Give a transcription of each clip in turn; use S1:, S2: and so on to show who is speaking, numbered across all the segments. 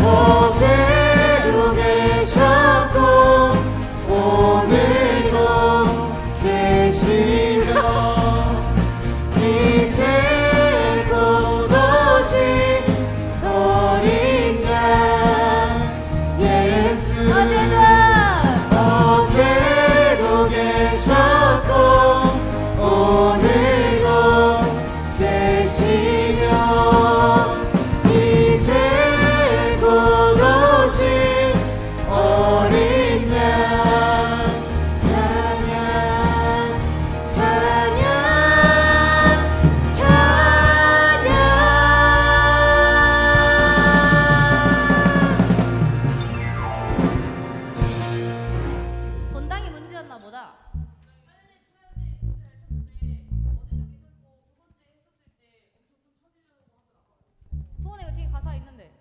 S1: 어제도 계셨고 오늘도 계시며 이제 곧 오실 어린 양 예수 어제도 계셨고 오늘도 계시며 이제 곧 오실 어린 양 찬양 찬양 찬양
S2: 본당이 문제였나 보다. 부모네 이거 뒤에 가사 있는데.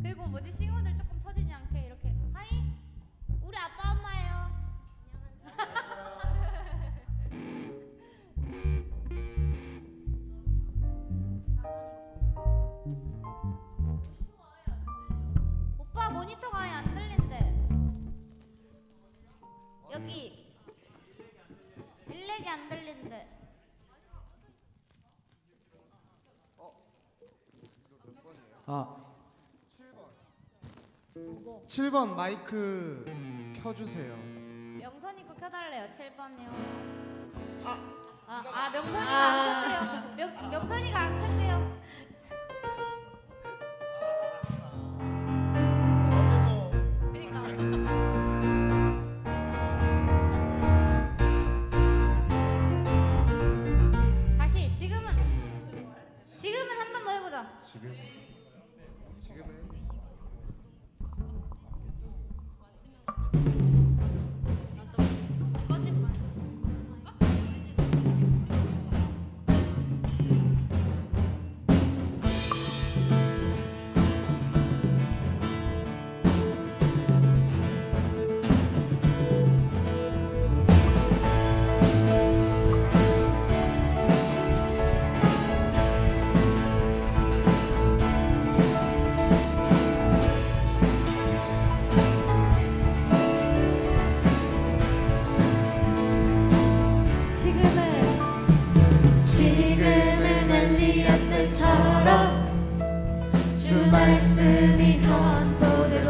S2: 그리고 뭐지 친구들 조금 처지지 않게 이렇게 하이 우리 아빠 엄마예요. 오빠 모니터가 아예 안 들린대. 여기 일렉이 안 들린대.
S1: 아 7번 마이크 켜주세요.
S2: 명선이 거 켜달래요. 7번이요.
S1: 아
S2: 명선이가 안 켰대요. 명선이가 안 켰대요. 다시 지금은 한 번 더 해보자.
S1: 지금은
S3: 지금은 엘리야 때처럼 주 말씀이 선포되고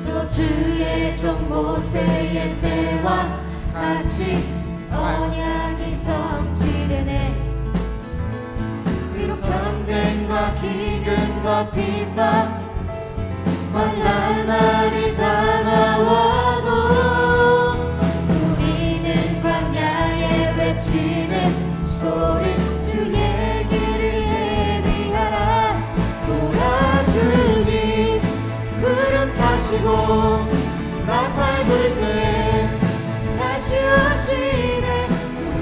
S3: 또 주의 종 모세의 때와 같이 언약이 성취되네. 비록 전쟁과 기근과 핍박 만날 날이 다가와도 우리는 광야에 외치는 소리 주의 길을 예비하라. 보라 주님 구름 타시고 나팔 불 때 다시 오시네.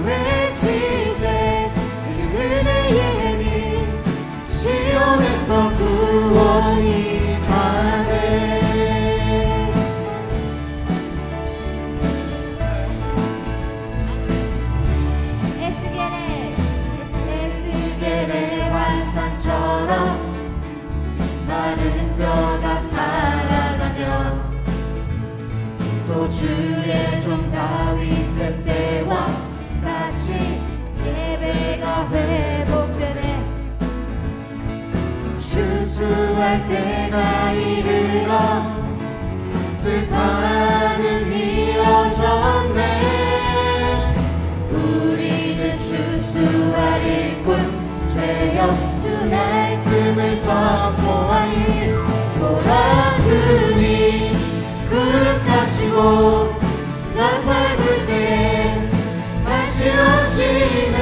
S3: 외치세 그의 은혜의 힘 시온에서 구원이 가네. 에스겔의 환상처럼 마른 뼈가 살아가며 또 주의 종 다윗의 때와 같이 예배가 회복되네. 추수할 때가 이르러 들판은 휘어졌네. 우리는 추수할 일꾼 되어 주 말씀을 선포하니. 보라 주님 구름 타시고 나팔 불 때 다시 오시네.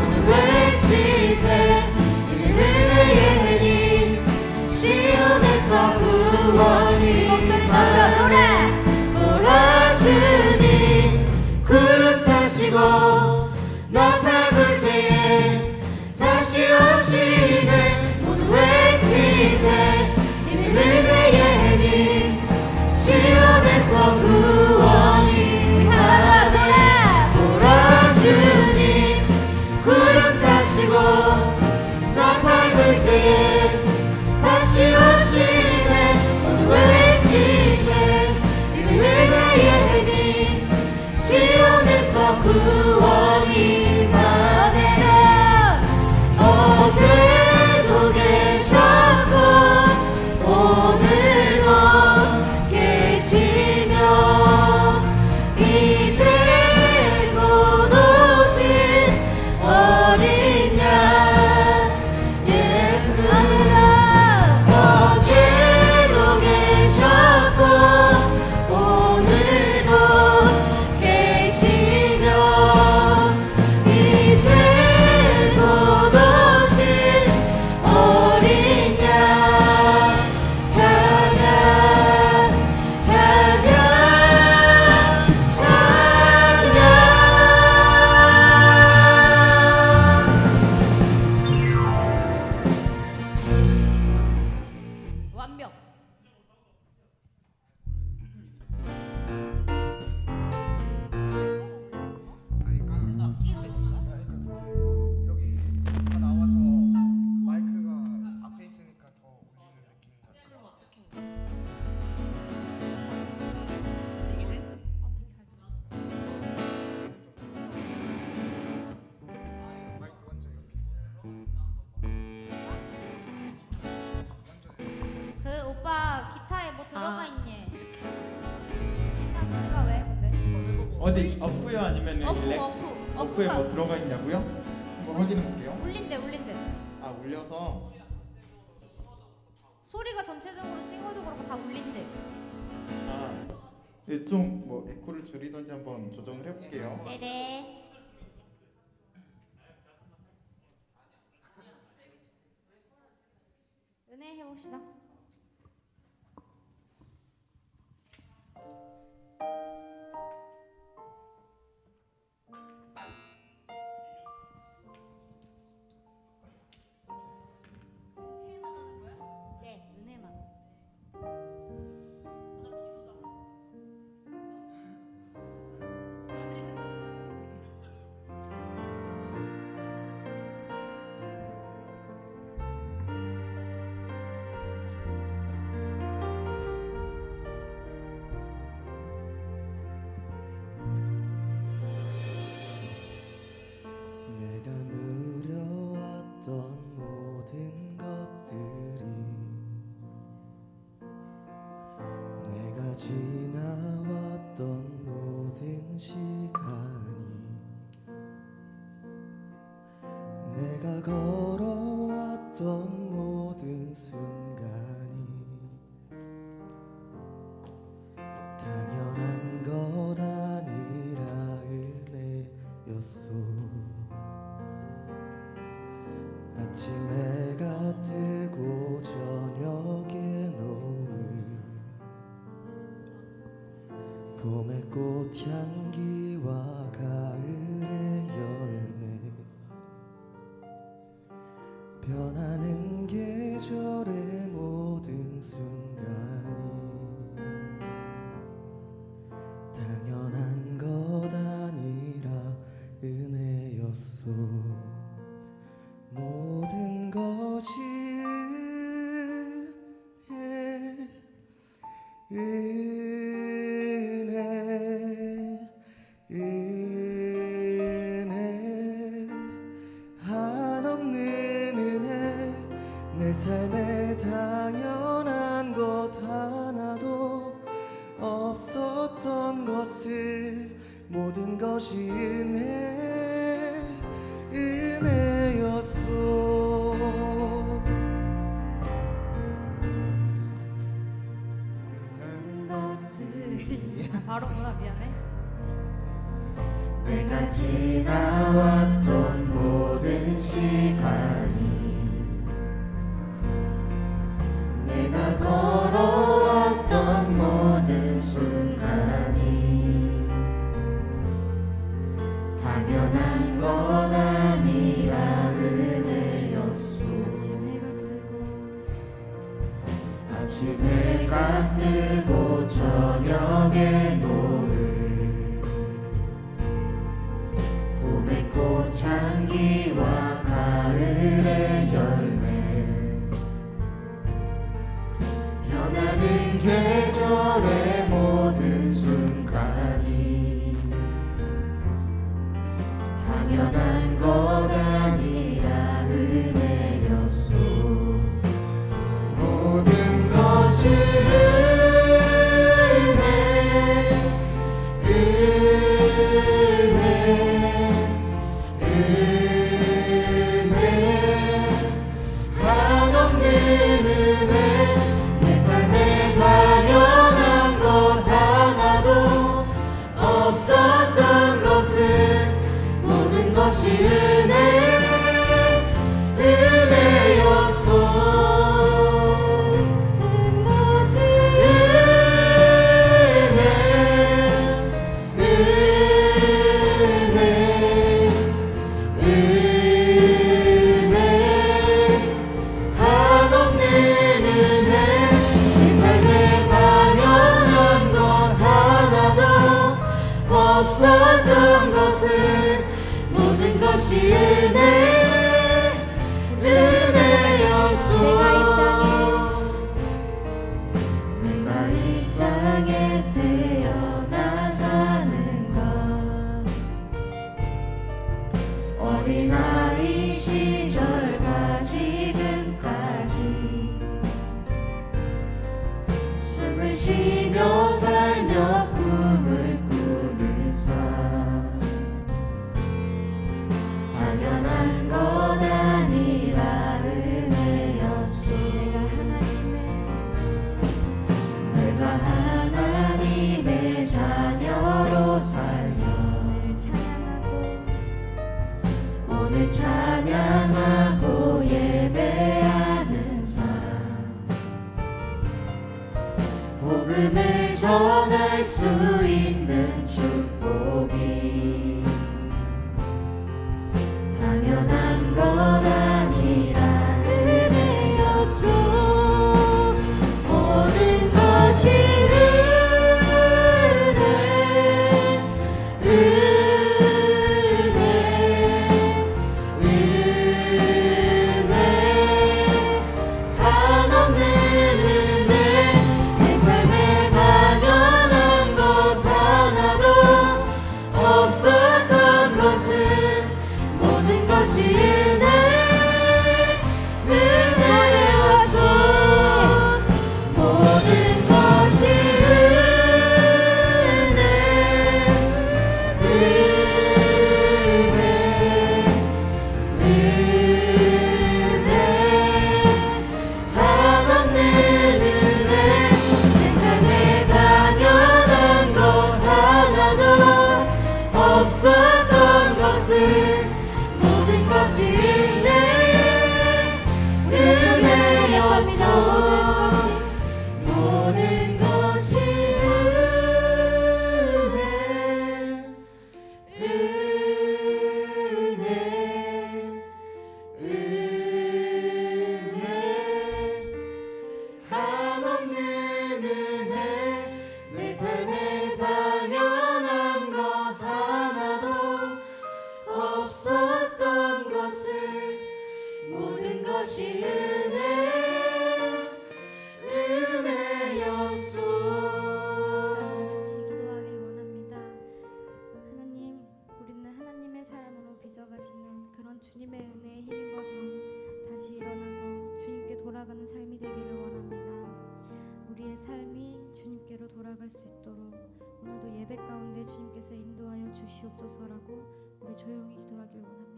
S3: 오늘 외치세 그의 은혜의 힘 시온에서 구원이 가네. 보라 주님 구름 타시고 나팔 불 때에 다시 오시네. 오늘 외치세 이미 은혜의 힘 시온에서 구원이 구원이 받으라. 어제도 계셨고 오늘도 계시며 이제 곧 오실 어린 양 예수. 어제도 계셨고 오늘도 계시며 이제 곧 오실 어린 양 찬양 찬양 찬양.
S2: 완벽.
S1: 여기 다 나와서 마이크가 앞에 있으니까 더 울리는 느낌인 것 같아요. 마이크 완전 이렇게.
S2: 그 오빠 기타에 뭐 들어가 있니? 기타 소리가 왜 근데?
S4: 어디 어프요 아니면 일렉?
S2: 어프.
S4: 어프에
S2: 어프가
S4: 뭐 들어가 있냐고요? 한번 확인해 볼게요.
S2: 울린대.
S4: 아 울려서
S2: 소리가 전체적으로 싱어도 그렇고 다 울린대.
S4: 아좀뭐 에코를 줄이던지 한번 조정을 해볼게요.
S2: 네네. 은혜 해봅시다. 네, 은혜만.
S5: 내가 누려왔던 모든 것들이 내가 지나왔던 모든 시간이 내가 걸어왔던 모든 순간이 당연한 것 아니라 은혜였소. 아침 해가 뜨고 저녁에 노을 봄의 꽃향기와 가을의 열매 변하는 계절의 모든 순간이 당연한 것 아니라 은혜였소. 모든 것이 은혜 한없는 은혜 내 삶에 당연한 것 하나도 없었던 것을 모든 것이 은혜였소.
S2: 바로 문화 미안해.
S3: 내가 지나왔던 모든 시간이 내가 걸어왔던 모든 순간이 당연한 것 아니라 은혜였소. 아침 해가 뜨고 저녁에 노을 봄의 꽃향기와 가을의 한없는 은혜 내 삶에 당연한 것 하나도 없었던 것을 모든 것이 은혜였소 모든 것이 한없는 은혜 내 삶에 당연한 것 하나도 없었던 것을 모든 것이 은혜였소 내가 이 땅에 태어나 사는 것 어린아이 시절과 지금까지 숨을 쉬며 살며 꿈을 꾸는 삶 당연한 것 아니라 은혜였소 내가 하나님의 자녀로 살며 오늘 찬양하고 예배하는 삶 복음을 전할 수 있는 축복이 당연한 것 아니라 은혜였소 모든 것이 한없는 은혜 내 삶에 당연한 것 하나도 없었던 것을 모든 것이 은혜였소 모든 것이 한없는 은혜 내 삶에 당연한 것 하나도 없었던 것을 모든 것이 은혜였소 모든 것이 한없는 은혜 내 삶에 당연한 것 하나도 없었던 것을 모든 것이 은혜였소
S2: 기도하길 원합니다. 하나님, 우리는 하나님의 사랑으로 빚어가시는 그런 주님의 은혜에 힘입어서 다시 일어나서 주님께 돌아가는 삶이 되기를 원합니다. 우리의 삶이 주님께로 돌아갈 수 있도록 오늘도 예배 가운데 주님께서 인도하여 주시옵소서라고 우리 조용히 기도하길 원합니다.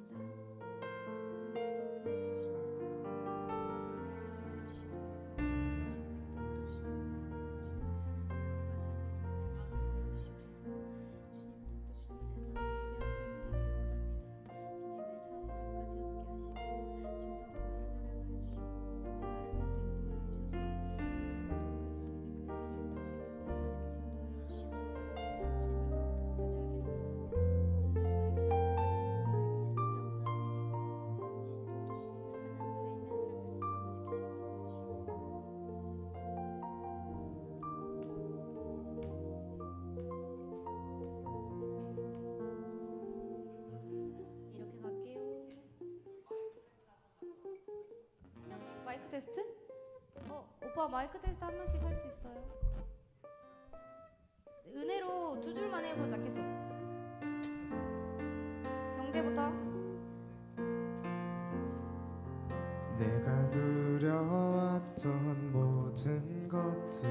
S2: 이렇게 갈게요. 마이크 테스트? 오빠 마이크 테스트 한 번씩 할 수 있어요? 은혜로 두 줄만 해보자 계속. 경대부터.
S5: 내가 누려왔던 모든 것들이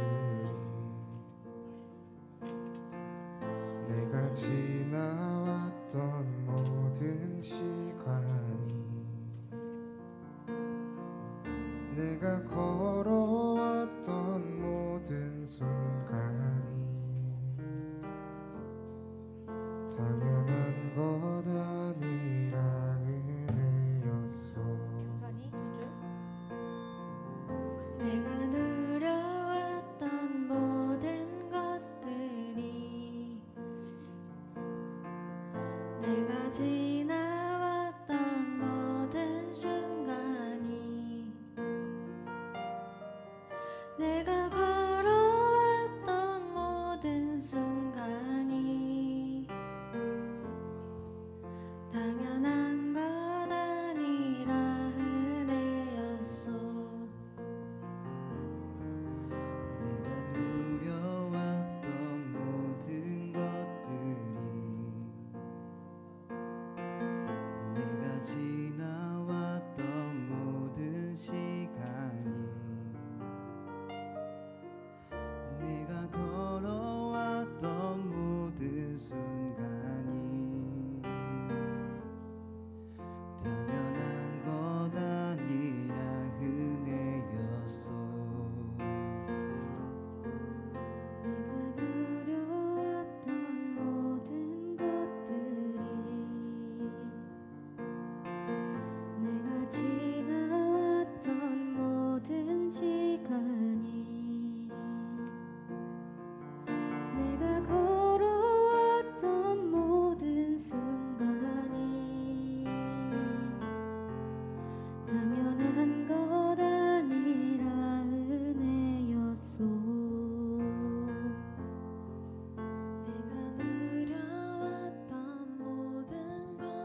S5: 내 지나왔던 모든 시간이 내가 걸어왔던 모든 순간이 당연한 것 아니라 은혜였어.
S2: 우선이 두 줄.
S3: 내가 누려왔던 모든 것들이 내가 지나왔던 모든 순간이 내가 걸어왔던 모든 순간이 당연한 것 아니라 은혜였어.
S6: 내가 누려왔던 모든 것들이 내가 지나왔던 모든 시간이 내가 걸어왔던 모든 순간이 당연한 것 아니라 은혜였어.
S2: 내가 누려왔던 모든 것들이 내가 지나왔던 모든 시간이 내가 걸어왔던 모든 순간이 당연한 것 아니라 은혜였어.
S3: 내가 누려왔던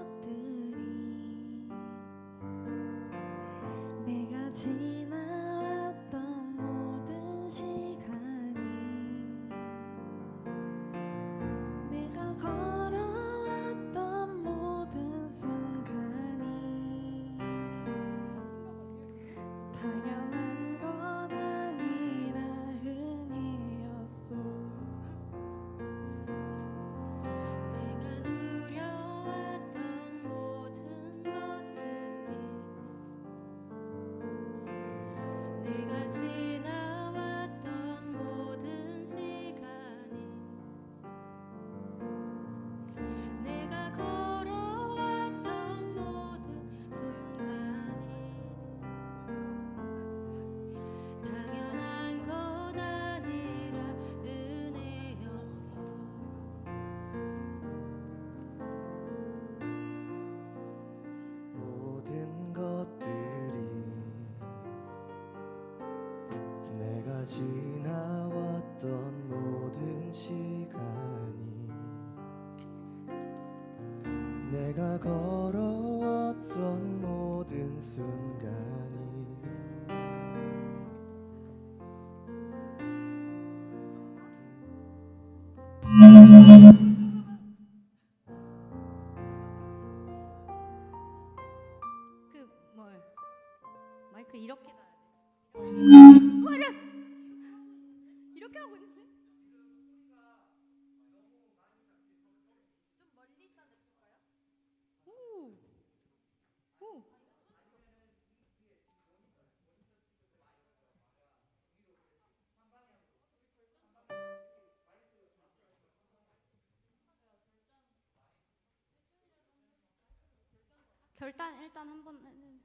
S3: 모든 것들이 내가 지나왔던 모든 시간이 내가 걸어왔던 모든 순간이 당연한 것 아니라 은혜였어. 내가 누려왔던 모든 것들이 내가 지나왔던 모든 시간이 내가 걸어왔던 모든 순간이 당연한 것 아니라 은혜였어.
S6: 모든 것들이 내가 지나왔던 모든 시간이 내가 걸어왔던 모든 순간이
S2: 뭘 마이크 이렇게 놔야 돼. 이렇게 하고 있는데? 좀 멀리 있다 냅둘까요? 오. 오. 결단 일단 한번 믿음이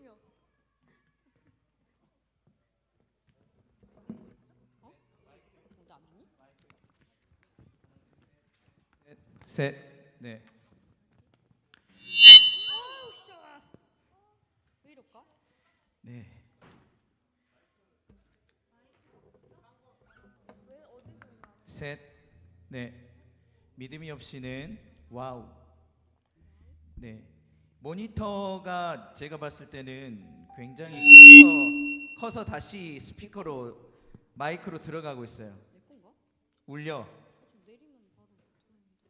S2: 없어. 어? 근데 안 주니?
S5: 셋, 네.
S2: 왜 이럴까?
S5: 네. 셋, 네. 믿음이 없이는 와우. 네. 모니터가 제가 봤을 때는 굉장히 커서 다시 스피커로 마이크로 들어가고 있어요.
S2: 내 건가?
S5: 울려.
S2: 좀 내리면 바로 들어오는데.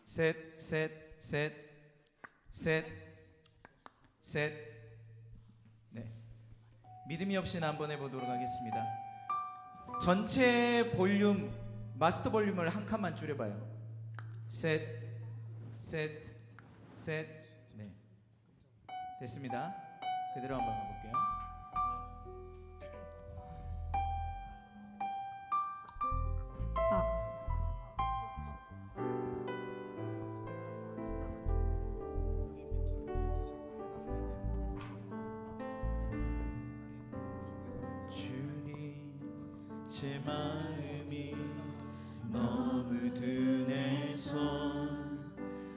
S5: 셋, 셋, 셋, 셋, 셋. 네. 믿음이 없이는 한번 해보도록 하겠습니다. 전체 볼륨 마스터 볼륨을 한 칸만 줄여봐요. 셋, 셋, 셋. 네, 됐습니다. 그대로 한번 가볼게요. 주님, 제 마음이 너무 둔해서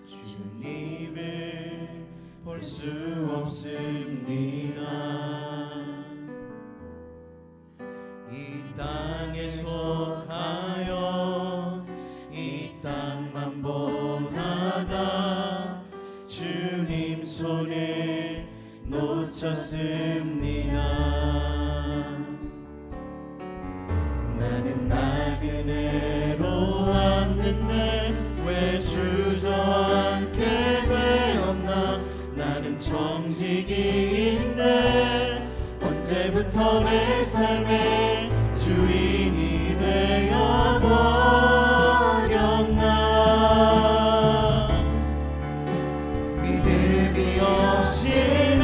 S5: 주님을 볼 수 없습니다. 이 땅에 속하여 이 땅만 보다가 주님 손을 놓쳤습니다. 나는 나그네로 왔는데 왜 주저앉게 되었나. 나는 정직인데 언제부터 내 삶의 주인이 되어버렸나. 믿음이 없이는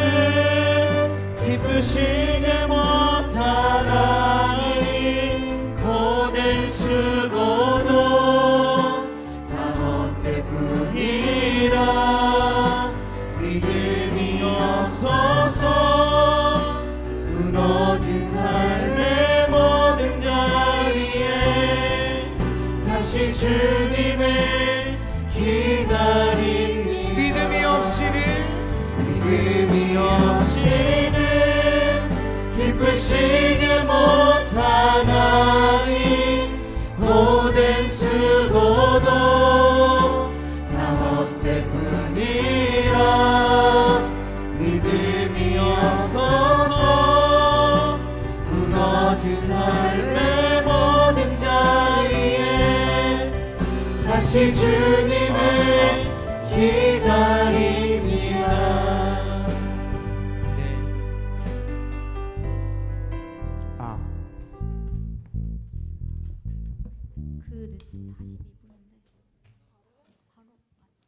S5: 기쁘시게 못하나니 고된 수고도 다 헛될 뿐이라. 믿음이 없어서 무너진 삶의 모든 자리에 다시 주님을 기다리니. 믿음이 없이는 기쁘시게 못하나니 고된 수고도 다 헛될 뿐이라. 믿음이 없어서 무너진 삶의 모든 자리에 다시 주님을 기다립니다. 네.
S2: 그 42분인데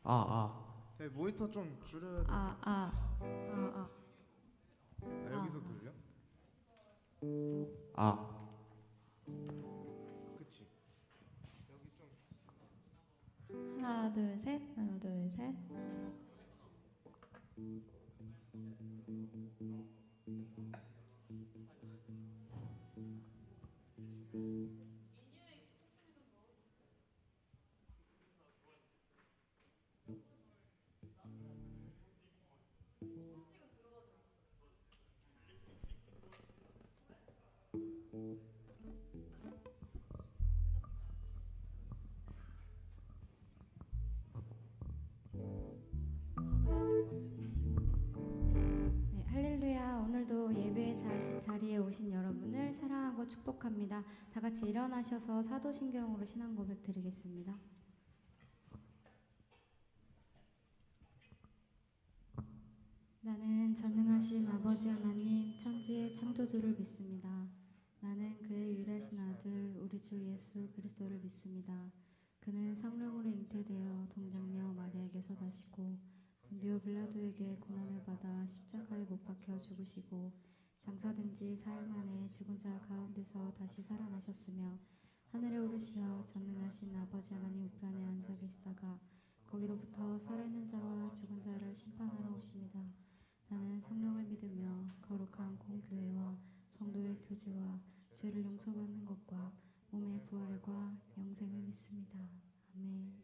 S2: 바로
S1: 네, 모니터 좀 줄여야 돼. 여기서 들려? 그치. 여기 좀.
S3: 하나 둘 셋. 하나 둘 셋.
S2: 네, 할렐루야. 오늘도 예배 자리에 오신 여러분을 사랑하고 축복합니다. 다 같이 일어나셔서 사도신경으로 신앙 고백 드리겠습니다. 나는 전능하신 아버지 하나님 천지의 창조주를 믿습니다. 나는 그의 유일하신 아들 우리 주 예수 그리스도를 믿습니다. 그는 성령으로 잉태되어 동정녀 마리아에게서 나시고 본디오 빌라도에게 고난을 받아 십자가에 못 박혀 죽으시고 장사된 지 4일 만에 죽은 자 가운데서 다시 살아나셨으며 하늘에 오르시어 전능하신 아버지 하나님 우편에 앉아 계시다가 거기로부터 살아있는 자와 죽은 자를 심판하러 오시리다. 나는 성령을 믿으며 거룩한 공교회와 성도의 교제와 죄를 용서받는 것과 몸의 부활과 영생을 믿습니다. 아멘.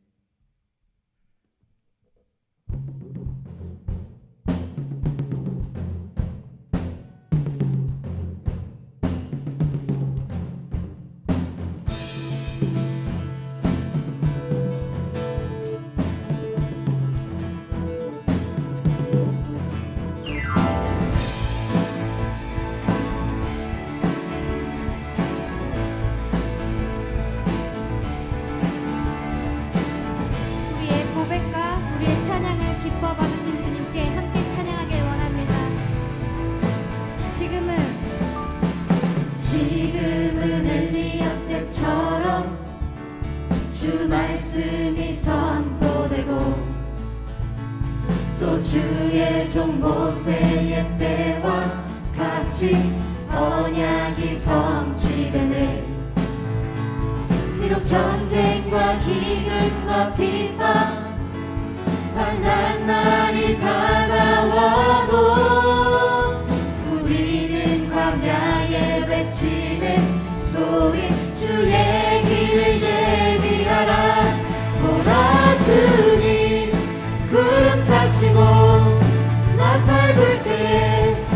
S5: 주의 종 모세의 때와 같이 언약이 성취되네. 비록 전쟁과 기근과 비방 환난 날이 다가와도 우리는 광야에 외치는 소리 주의 길을 예비하라. 보라 주님 구름 타시고 나팔 불 때에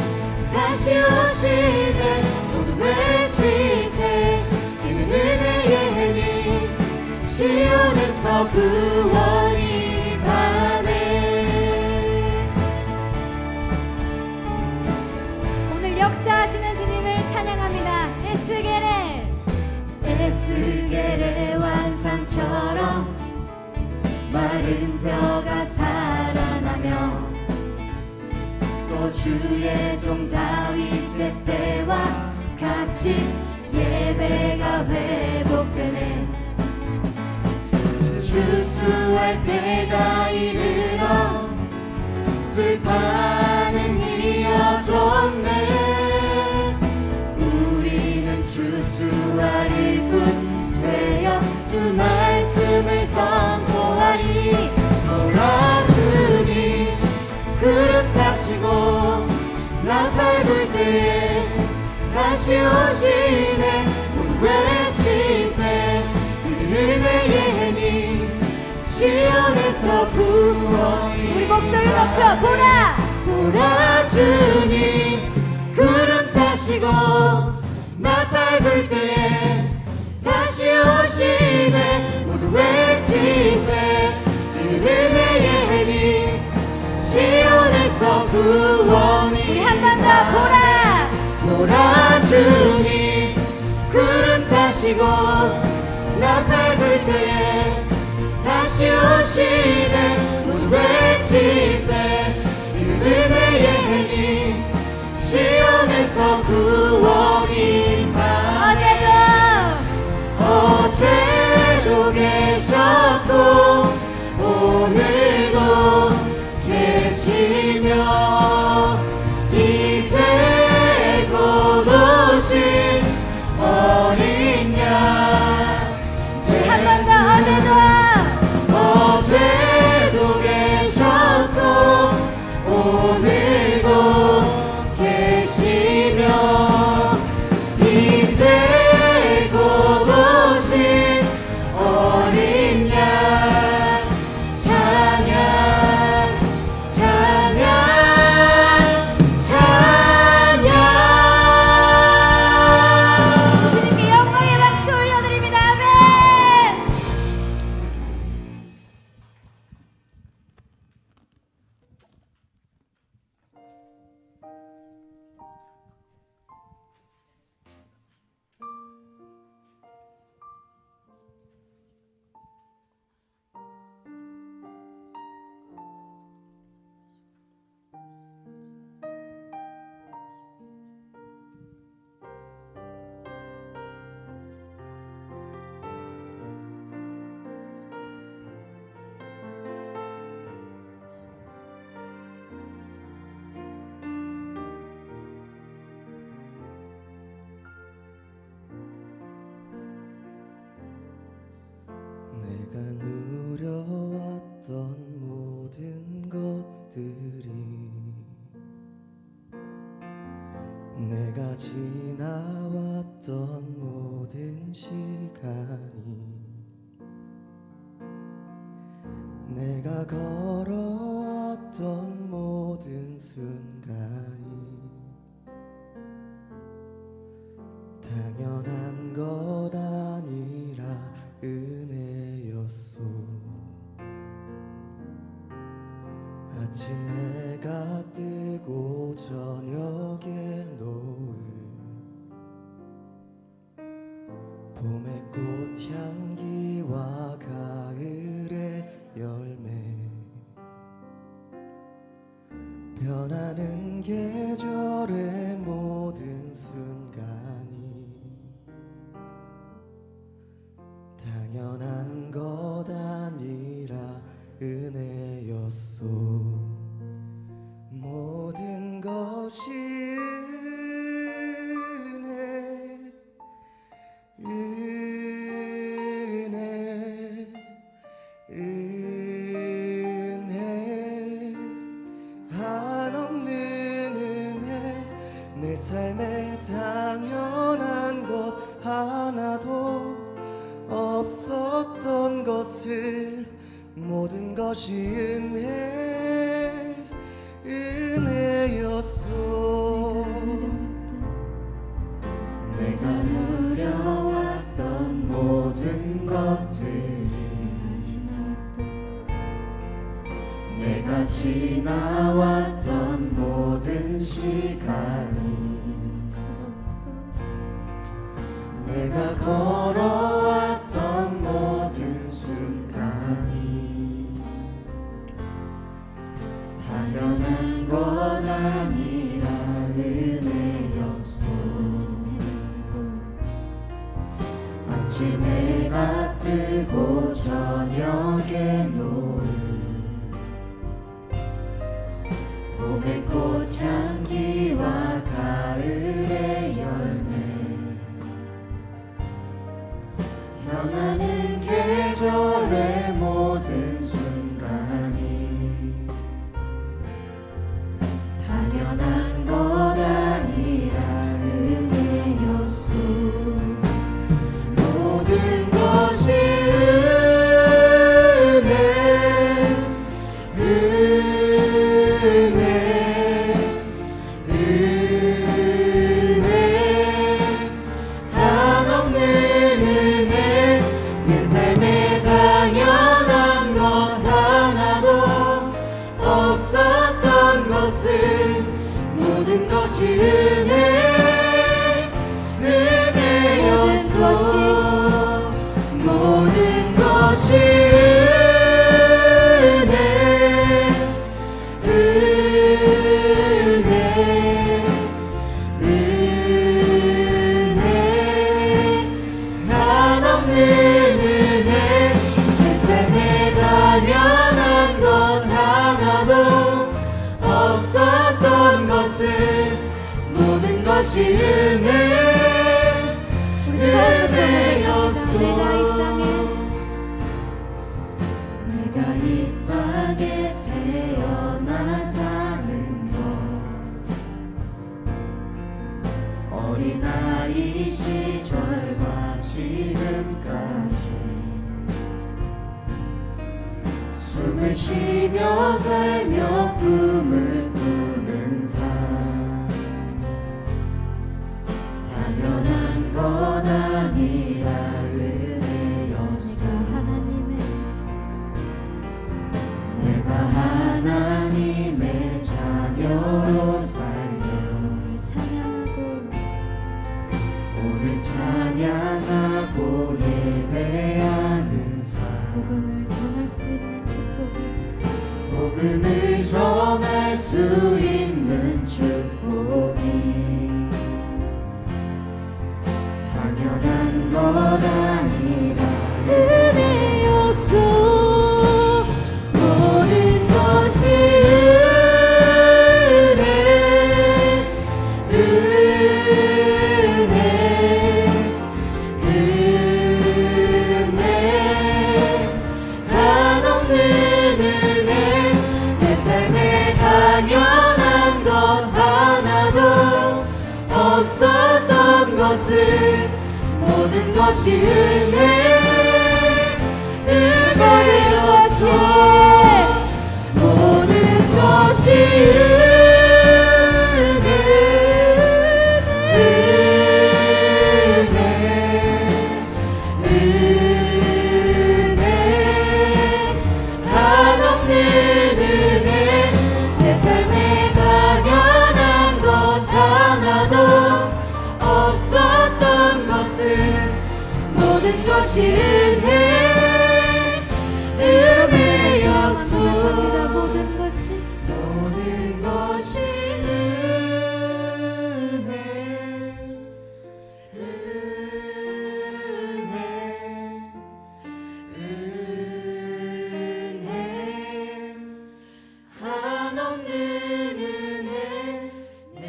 S5: 다시 오시네. 모두 외치세 이는 은혜의 해니 시온에서 구원이 임하네.
S2: 오늘 역사하시는 주님을 찬양합니다. 에스겔의 완성처럼 마른 뼈가 살아나며 또 주의 종 다윗의 때와 같이 예배가 회복되네. 추수할 때가 이르러 들판은 이어졌네. 우리는 추수할 일꾼 되어 주 말씀을 선포하리. 보라 주님 구름 타시고 나팔 불 때에 다시 오시네. 모두 외치세 이는 은혜의 해니 시온에서 구원이. 우리 목소리 높여 보라.
S5: 보라 주님 구름 타시고 나팔 불 때에 다시 오시네. 모두 외치세 이는 은혜의 해니 시온에서 구원이.
S2: 우리 한 번 더 보라.
S5: 보라 주님 구름 타시고 나팔 불 때에 다시 오시네. 모두 외치세 이는 은혜의 해니 시온에서 구원이 임하네. 어제도 계셨고 오늘도 계시며 이제 곧 오실 어린 양.
S2: 한 번 더
S5: 어제도 계셨고 오늘도 계시며 이제 곧 오실 어린 양. 찬양 찬양 찬양.
S2: 주님께 영광의 박수 올려드립니다. 아멘.
S6: 내가 누려왔던 모든 것들이 내가 지나왔던 모든 시간이 내가 걸어왔던 모든 순간이 당연한 것 아니라 은혜였소. 아침 해가 뜨고 저녁에 노을 봄의 꽃향기와 가을의 열매 변하는 계절의 모든 순간이 당연한 것 아니라 은혜였소. 것이 은혜 한없는 은혜 내 삶에 당연한 것 하나도 없었던 것을 모든 것이 은혜였소.
S5: 내가 누려왔던 모든 것들이 내가 지나왔던 모든 시간이 내가 걸어왔던 모든 순간이 당연한 것 아니라 은혜였소. 아침 해가 뜨고 저녁에 노을 봄의 꽃향기와 가을의 열매 변하는 계절의 모든 순간이 당연한 것 아니라 은혜였소. 모든 것이 은혜 한없는 은혜 내 삶에 당연한 것 하나도 없었던 것을 모든 것이 은혜였소. 모든 것이 은혜 한없는 은혜 내 삶에 당연한 것 하나도 없었던 것을 모든 것이 은혜였소. 내가 이 땅에 태어나 사는 것 어린아이 시절과 지금까지 숨을 쉬며 살며 꿈을 꾸는 삶 당연한 것 아니라 은혜였소. 내가 하나님의 자녀로 살며 오늘 찬양하고 예배하는 삶
S2: 복음을 전할 수 있는 축복이
S5: 복음을 전할 수 있는 축복이 당연한 것 아니라 은혜였소. 모든 것이 은혜 한없는 은혜 내 삶에 당연한 것 하나도 없었던 것을 모든 것이 은혜였소. 모든 것이 은혜 한없는 은혜 내 삶에 당연한 것 하나도 없었던 것을 모든 것이 은혜였소.
S2: 모든 것이
S5: 모든 것이 은혜 한없는 은혜 내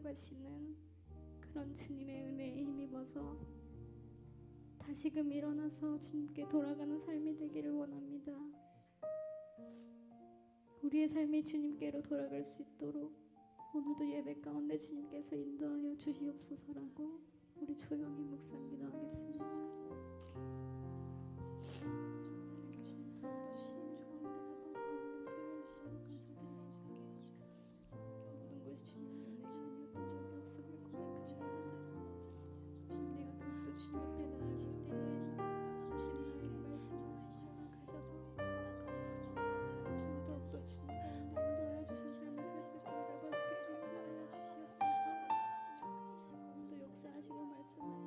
S2: 데려가시는 그런 주님의 은혜에 힘입어서 다시금 일어나서 주님께 돌아가는 삶이 되기를 원합니다. 우리의 삶이 주님께로 돌아갈 수 있도록 오늘도 예배 가운데 주님께서 인도하여 주시옵소서라고 우리 조용히 묵상 기도하겠습니다. 모든 것이 주님의 은혜가 아니었던 적이 없음을 고백합니다. 내가 그것도 주님 앞에 나아갈 때 주님께 말씀하시다가 가셔서 더욱더 주님 가운데 인도하여 주신 삶을 살 수 있도록 아버지께 인도하여 주시옵소서. 오늘도 역사하시고 말씀하여 주셔서 더욱더 주님의 삶을 살 수 있도록 아버지께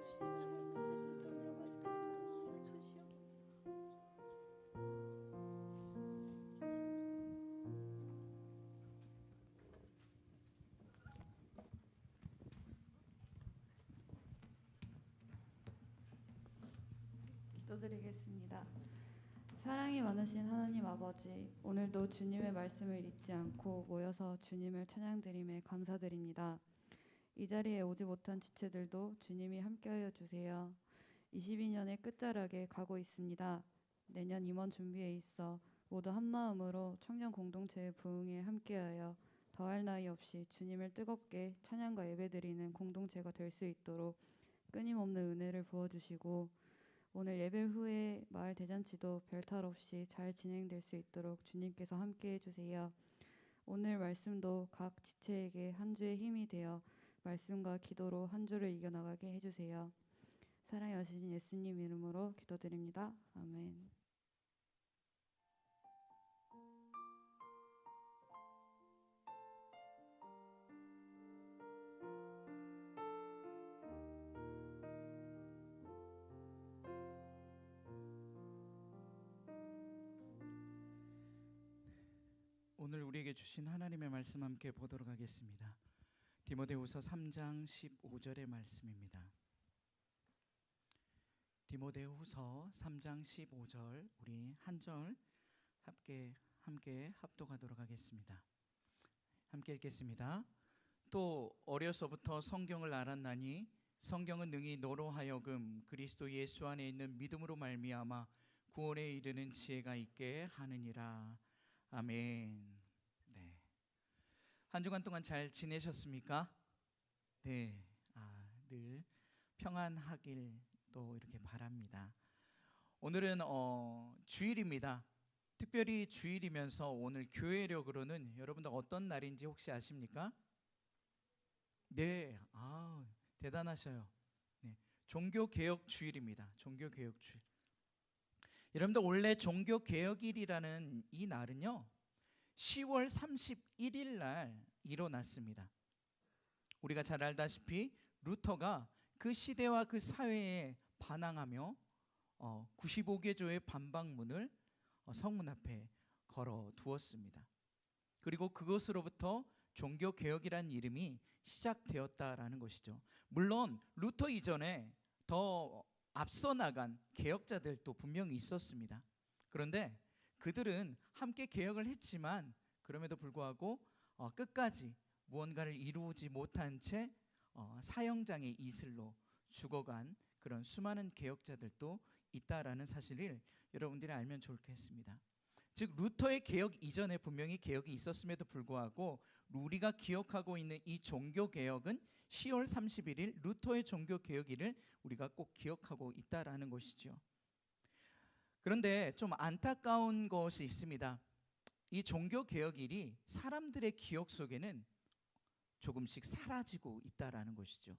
S2: 주시옵소서.
S3: 기도드리겠습니다. 사랑이 많으신 하나님 아버지, 오늘도 주님의 말씀을 잊지 않고 모여서 주님을 찬양드림에 감사드립니다. 이 자리에 오지 못한 지체들도 주님이 함께하여 주세요. 22년의 끝자락에 가고 있습니다. 내년 임원 준비에 있어 모두 한마음으로 청년 공동체의 부흥에 함께하여 더할 나위 없이 주님을 뜨겁게 찬양과 예배드리는 공동체가 될 수 있도록 끊임없는 은혜를 부어주시고, 오늘 예배 후에 마을 대잔치도 별탈 없이 잘 진행될 수 있도록 주님께서 함께해 주세요. 오늘 말씀도 각 지체에게 한 주의 힘이 되어 말씀과 기도로 한 주를 이겨나가게 해주세요. 사랑의 여신 예수님 이름으로 기도드립니다. 아멘.
S7: 오늘 우리에게 주신 하나님의 말씀 함께 보도록 하겠습니다. 디모데후서 3장 15절의 말씀입니다. 디모데후서 3장 15절 우리 한 절 함께 합독하도록 하겠습니다. 함께 읽겠습니다. 또 어려서부터 성경을 알았나니 성경은 능히 너로 하여금 그리스도 예수 안에 있는 믿음으로 말미암아 구원에 이르는 지혜가 있게 하느니라. 아멘. 네. 한 주간 동안 잘 지내셨습니까? 네. 늘 평안하길 또 이렇게 바랍니다. 오늘은 주일입니다. 특별히 주일이면서 오늘 교회력으로는 여러분들 어떤 날인지 혹시 아십니까? 네. 대단하셔요. 네. 종교개혁 주일입니다. 종교개혁 주일. 여러분들 원래 종교개혁일이라는 이 날은요 10월 31일 날 일어났습니다. 우리가 잘 알다시피 루터가 그 시대와 그 사회에 반항하며 95개 교의 반박문을 성문 앞에 걸어 두었습니다. 그리고 그것으로부터 종교개혁이라는 이름이 시작되었다라는 것이죠. 물론 루터 이전에 더 앞서 나간 개혁자들도 분명히 있었습니다. 그런데 그들은 함께 개혁을 했지만 그럼에도 불구하고 끝까지 무언가를 이루지 못한 채 사형장의 이슬로 죽어간 그런 수많은 개혁자들도 있다라는 사실을 여러분들이 알면 좋겠습니다. 즉 루터의 개혁 이전에 분명히 개혁이 있었음에도 불구하고 우리가 기억하고 있는 이 종교개혁은 10월 31일 루터의 종교개혁일을 우리가 꼭 기억하고 있다라는 것이죠. 그런데 좀 안타까운 것이 있습니다. 이 종교개혁일이 사람들의 기억 속에는 조금씩 사라지고 있다라는 것이죠.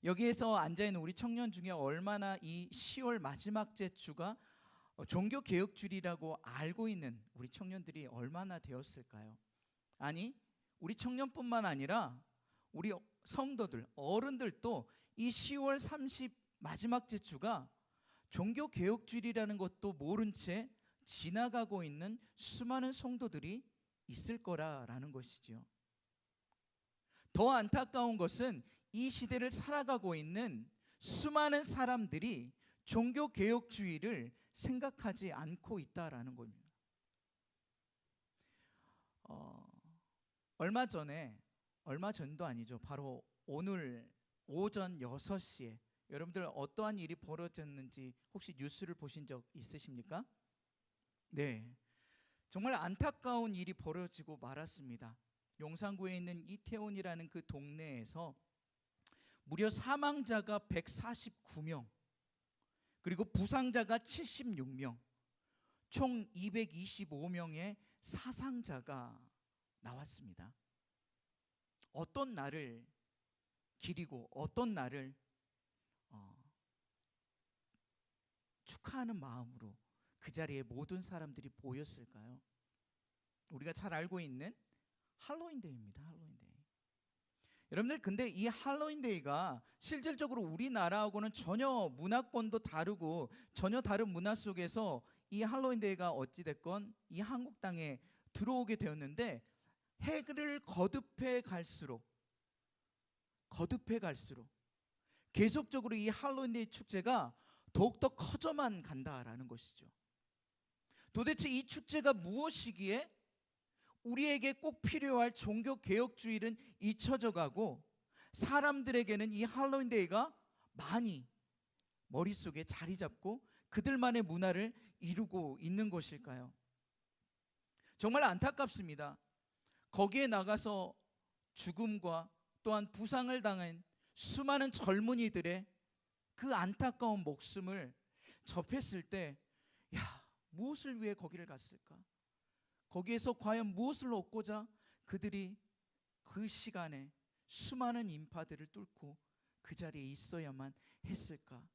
S7: 여기에서 앉아있는 우리 청년 중에 얼마나 이 10월 마지막 주가 종교개혁주일이라고 알고 있는 우리 청년들이 얼마나 되었을까요? 아니 우리 청년뿐만 아니라 우리 성도들, 어른들도 이 10월 30 마지막 주가 종교개혁주일이라는 것도 모른 채 지나가고 있는 수많은 성도들이 있을 거라는 것이죠. 더 안타까운 것은 이 시대를 살아가고 있는 수많은 사람들이 종교개혁주의를 생각하지 않고 있다라는 겁니다. 얼마 전도 아니죠. 바로 오늘 오전 6시에 여러분들 어떠한 일이 벌어졌는지 혹시 뉴스를 보신 적 있으십니까? 네, 정말 안타까운 일이 벌어지고 말았습니다. 용산구에 있는 이태원이라는 그 동네에서 무려 사망자가 149명, 그리고 부상자가 76명, 총 225명의 사상자가 나왔습니다. 어떤 날을 기리고 어떤 날을 축하하는 마음으로 그 자리에 모든 사람들이 모였을까요? 우리가 잘 알고 있는 할로윈데이입니다. 할로윈데이. 여러분들, 근데 이 할로윈데이가 실질적으로 우리나라하고는 전혀 문화권도 다르고 전혀 다른 문화 속에서 이 할로윈데이가 어찌됐건 이 한국 땅에 들어오게 되었는데, 해를 거듭해 갈수록 계속적으로 이 할로윈데이 축제가 더욱더 커져만 간다라는 것이죠. 도대체 이 축제가 무엇이기에 우리에게 꼭 필요할 종교개혁주의는 잊혀져 가고 사람들에게는 이 할로윈데이가 많이 머릿속에 자리 잡고 그들만의 문화를 이루고 있는 것일까요? 정말 안타깝습니다. 거기에 나가서 죽음과 또한 부상을 당한 수많은 젊은이들의 그 안타까운 목숨을 접했을 때, 무엇을 위해 거기를 갔을까? 거기에서 과연 무엇을 얻고자 그들이 그 시간에 수많은 인파들을 뚫고 그 자리에 있어야만 했을까?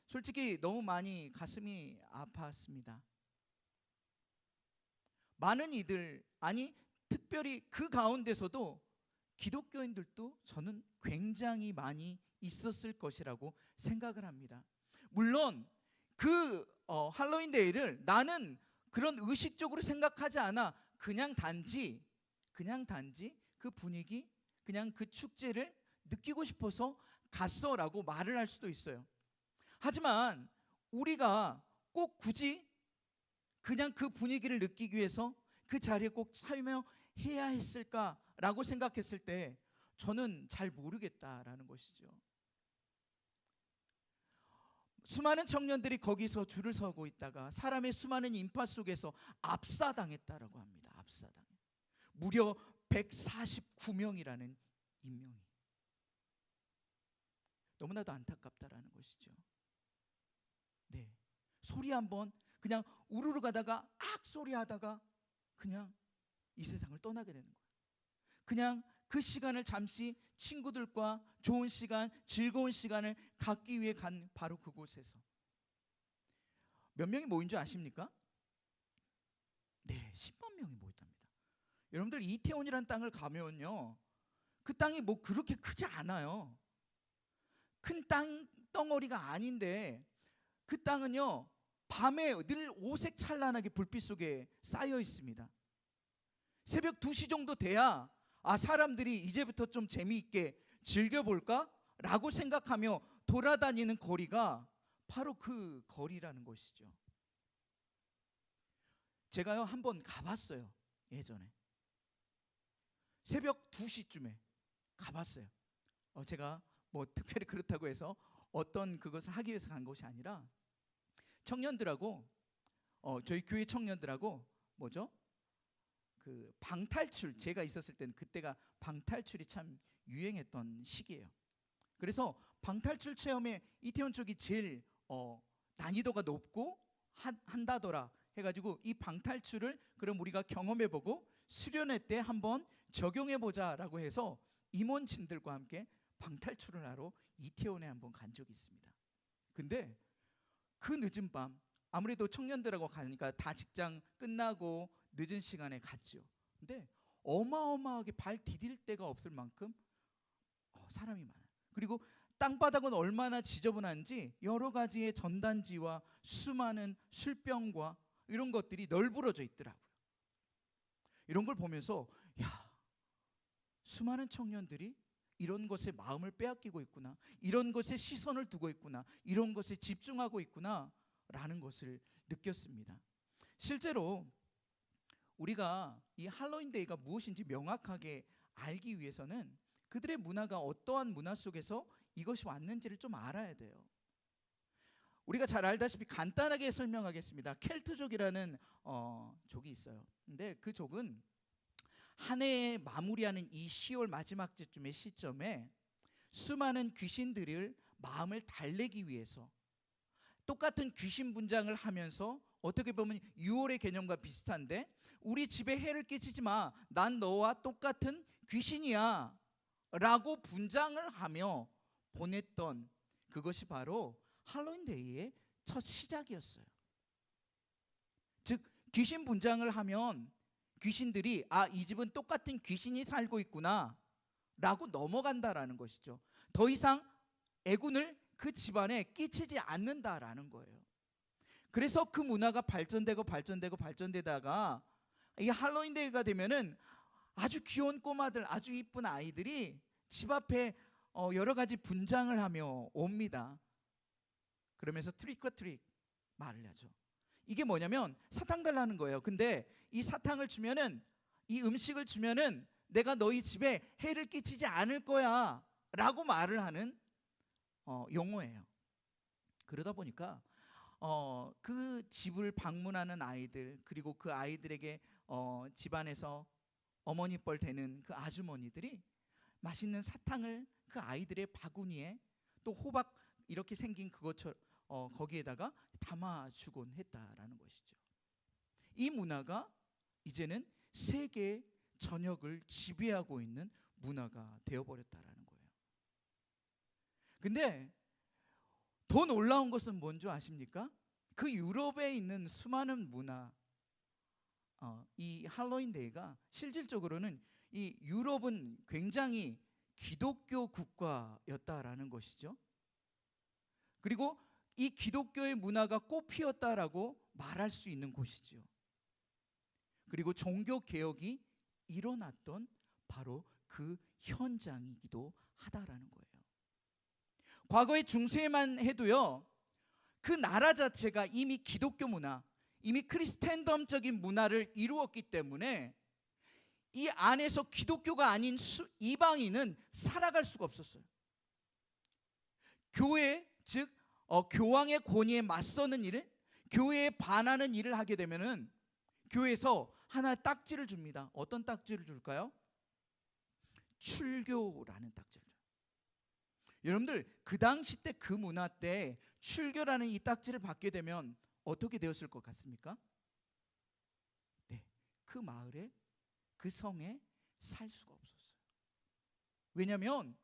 S7: 솔직히 너무 많이 가슴이 아팠습니다. 많은 이들, 아니 특별히 그 가운데서도 기독교인들도 저는 굉장히 많이 있었을 것이라고 생각을 합니다. 물론 그 할로윈데이를 나는 그런 의식적으로 생각하지 않아 그냥 단지 그 분위기, 그냥 그 축제를 느끼고 싶어서 갔어라고 말을 할 수도 있어요. 하지만 우리가 꼭 굳이 그냥 그 분위기를 느끼기 위해서 그 자리에 꼭 참여해야 했을까라고 생각했을 때 저는 잘 모르겠다라는 것이죠. 수많은 청년들이 거기서 줄을 서고 있다가 사람의 수많은 인파 속에서 압사당했다라고 합니다. 압사당. 무려 149명이라는 인명이. 너무나도 안타깝다라는 것이죠. 네, 소리 한번 그냥 우르르 가다가 악 소리 하다가 그냥 이 세상을 떠나게 되는 거예요. 그냥 그 시간을 잠시 친구들과 좋은 시간, 즐거운 시간을 갖기 위해 간 바로 그곳에서 몇 명이 모인 줄 아십니까? 네, 10만 명이 모였답니다. 여러분들, 이태원이라는 땅을 가면요, 그 땅이 뭐 그렇게 크지 않아요. 큰 땅 덩어리가 아닌데 그 땅은요 밤에 늘 오색 찬란하게 불빛 속에 쌓여 있습니다. 새벽 2시 정도 돼야 사람들이 이제부터 좀 재미있게 즐겨볼까? 라고 생각하며 돌아다니는 거리가 바로 그 거리라는 것이죠. 제가요 한번 가봤어요. 예전에 새벽 2시쯤에 가봤어요. 제가 뭐 특별히 그렇다고 해서 어떤 그것을 하기 위해서 간 것이 아니라 청년들하고 저희 교회 청년들하고 뭐죠? 그 방탈출, 제가 있었을 때는 그때가 방탈출이 참 유행했던 시기예요. 그래서 방탈출 체험에 이태원 쪽이 제일 난이도가 높고 한다더라 해가지고 이 방탈출을 그럼 우리가 경험해보고 수련회 때 한번 적용해보자라고 해서 임원진들과 함께 방탈출을 하러 이태원에 한번 간 적이 있습니다. 근데 그 늦은 밤, 아무래도 청년들하고 가니까 다 직장 끝나고 늦은 시간에 갔죠. 근데 어마어마하게 발 디딜 데가 없을 만큼 사람이 많아요. 그리고 땅바닥은 얼마나 지저분한지 여러 가지의 전단지와 수많은 술병과 이런 것들이 널브러져 있더라고요. 이런 걸 보면서 수많은 청년들이 이런 것에 마음을 빼앗기고 있구나, 이런 것에 시선을 두고 있구나, 이런 것에 집중하고 있구나 라는 것을 느꼈습니다. 실제로 우리가 이 할로윈데이가 무엇인지 명확하게 알기 위해서는 그들의 문화가 어떠한 문화 속에서 이것이 왔는지를 좀 알아야 돼요. 우리가 잘 알다시피 간단하게 설명하겠습니다. 켈트족이라는 족이 있어요. 근데 그 족은 한 해에 마무리하는 이 10월 마지막 쯤의 시점에 수많은 귀신들을 마음을 달래기 위해서 똑같은 귀신 분장을 하면서, 어떻게 보면 6월의 개념과 비슷한데, 우리 집에 해를 끼치지 마, 난 너와 똑같은 귀신이야 라고 분장을 하며 보냈던 그것이 바로 할로윈데이의 첫 시작이었어요. 즉 귀신 분장을 하면 귀신들이 이 집은 똑같은 귀신이 살고 있구나 라고 넘어간다라는 것이죠. 더 이상 애군을 그 집안에 끼치지 않는다라는 거예요. 그래서 그 문화가 발전되다가 이 할로윈데이가 되면은 아주 귀여운 꼬마들, 아주 이쁜 아이들이 집 앞에 여러 가지 분장을 하며 옵니다. 그러면서 트릭 오 트릭 말을 하죠. 이게 뭐냐면 사탕 달라는 거예요. 근데 이 사탕을 주면은, 이 음식을 주면은 내가 너희 집에 해를 끼치지 않을 거야 라고 말을 하는 용어예요. 그러다 보니까 그 집을 방문하는 아이들, 그리고 그 아이들에게 집안에서 어머니 뻘 되는 그 아주머니들이 맛있는 사탕을 그 아이들의 바구니에, 또 호박 이렇게 생긴 그것처럼 거기에다가 담아주곤 했다라는 것이죠. 이 문화가 이제는 세계 전역을 지배하고 있는 문화가 되어버렸다라는 거예요. 근데 더 놀라운 것은 뭔지 아십니까? 그 유럽에 있는 수많은 문화, 이 할로윈데이가 실질적으로는 이 유럽은 굉장히 기독교 국가였다라는 것이죠. 그리고 이 기독교의 문화가 꽃피었다라고 말할 수 있는 곳이죠. 그리고 종교 개혁이 일어났던 바로 그 현장이기도 하다라는 거예요. 과거의 중세만 해도요, 그 나라 자체가 이미 기독교 문화, 이미 크리스텐덤적인 문화를 이루었기 때문에 이 안에서 기독교가 아닌 이방인은 살아갈 수가 없었어요. 교회, 즉 교황의 권위에 맞서는 일을, 교회에 반하는 일을 하게 되면은 교회에서 하나 딱지를 줍니다. 어떤 딱지를 줄까요? 출교라는 딱지를 줘요. 여러분들 그 당시 때, 그 문화 때 출교라는 이 딱지를 받게 되면 어떻게 되었을 것 같습니까? 네, 그 마을에, 그 성에 살 수가 없었어요. 왜냐하면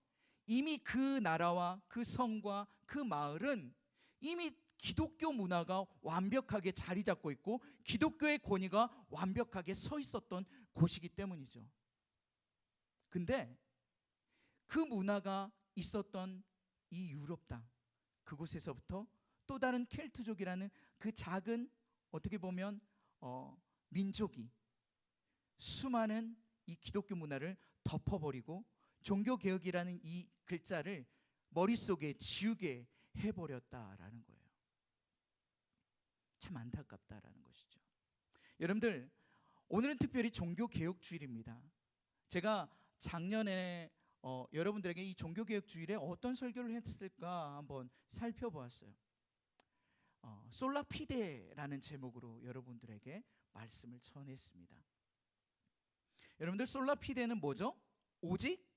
S7: 이미 그 나라와 그 성과 그 마을은 이미 기독교 문화가 완벽하게 자리 잡고 있고 기독교의 권위가 완벽하게 서 있었던 곳이기 때문이죠. 근데 그 문화가 있었던 이 유럽 땅, 그곳에서부터 또 다른 켈트족이라는 그 작은, 어떻게 보면 민족이 수많은 이 기독교 문화를 덮어버리고 종교개혁이라는 이 글자를 머릿속에 지우게 해버렸다라는 거예요. 참 안타깝다라는 것이죠. 여러분들, 오늘은 특별히 종교개혁주일입니다. 제가 작년에 여러분들에게 이 종교개혁주일에 어떤 설교를 했을까 한번 살펴보았어요. 솔라피데라는 제목으로 여러분들에게 말씀을 전했습니다. 여러분들, 솔라피데는 뭐죠? 오직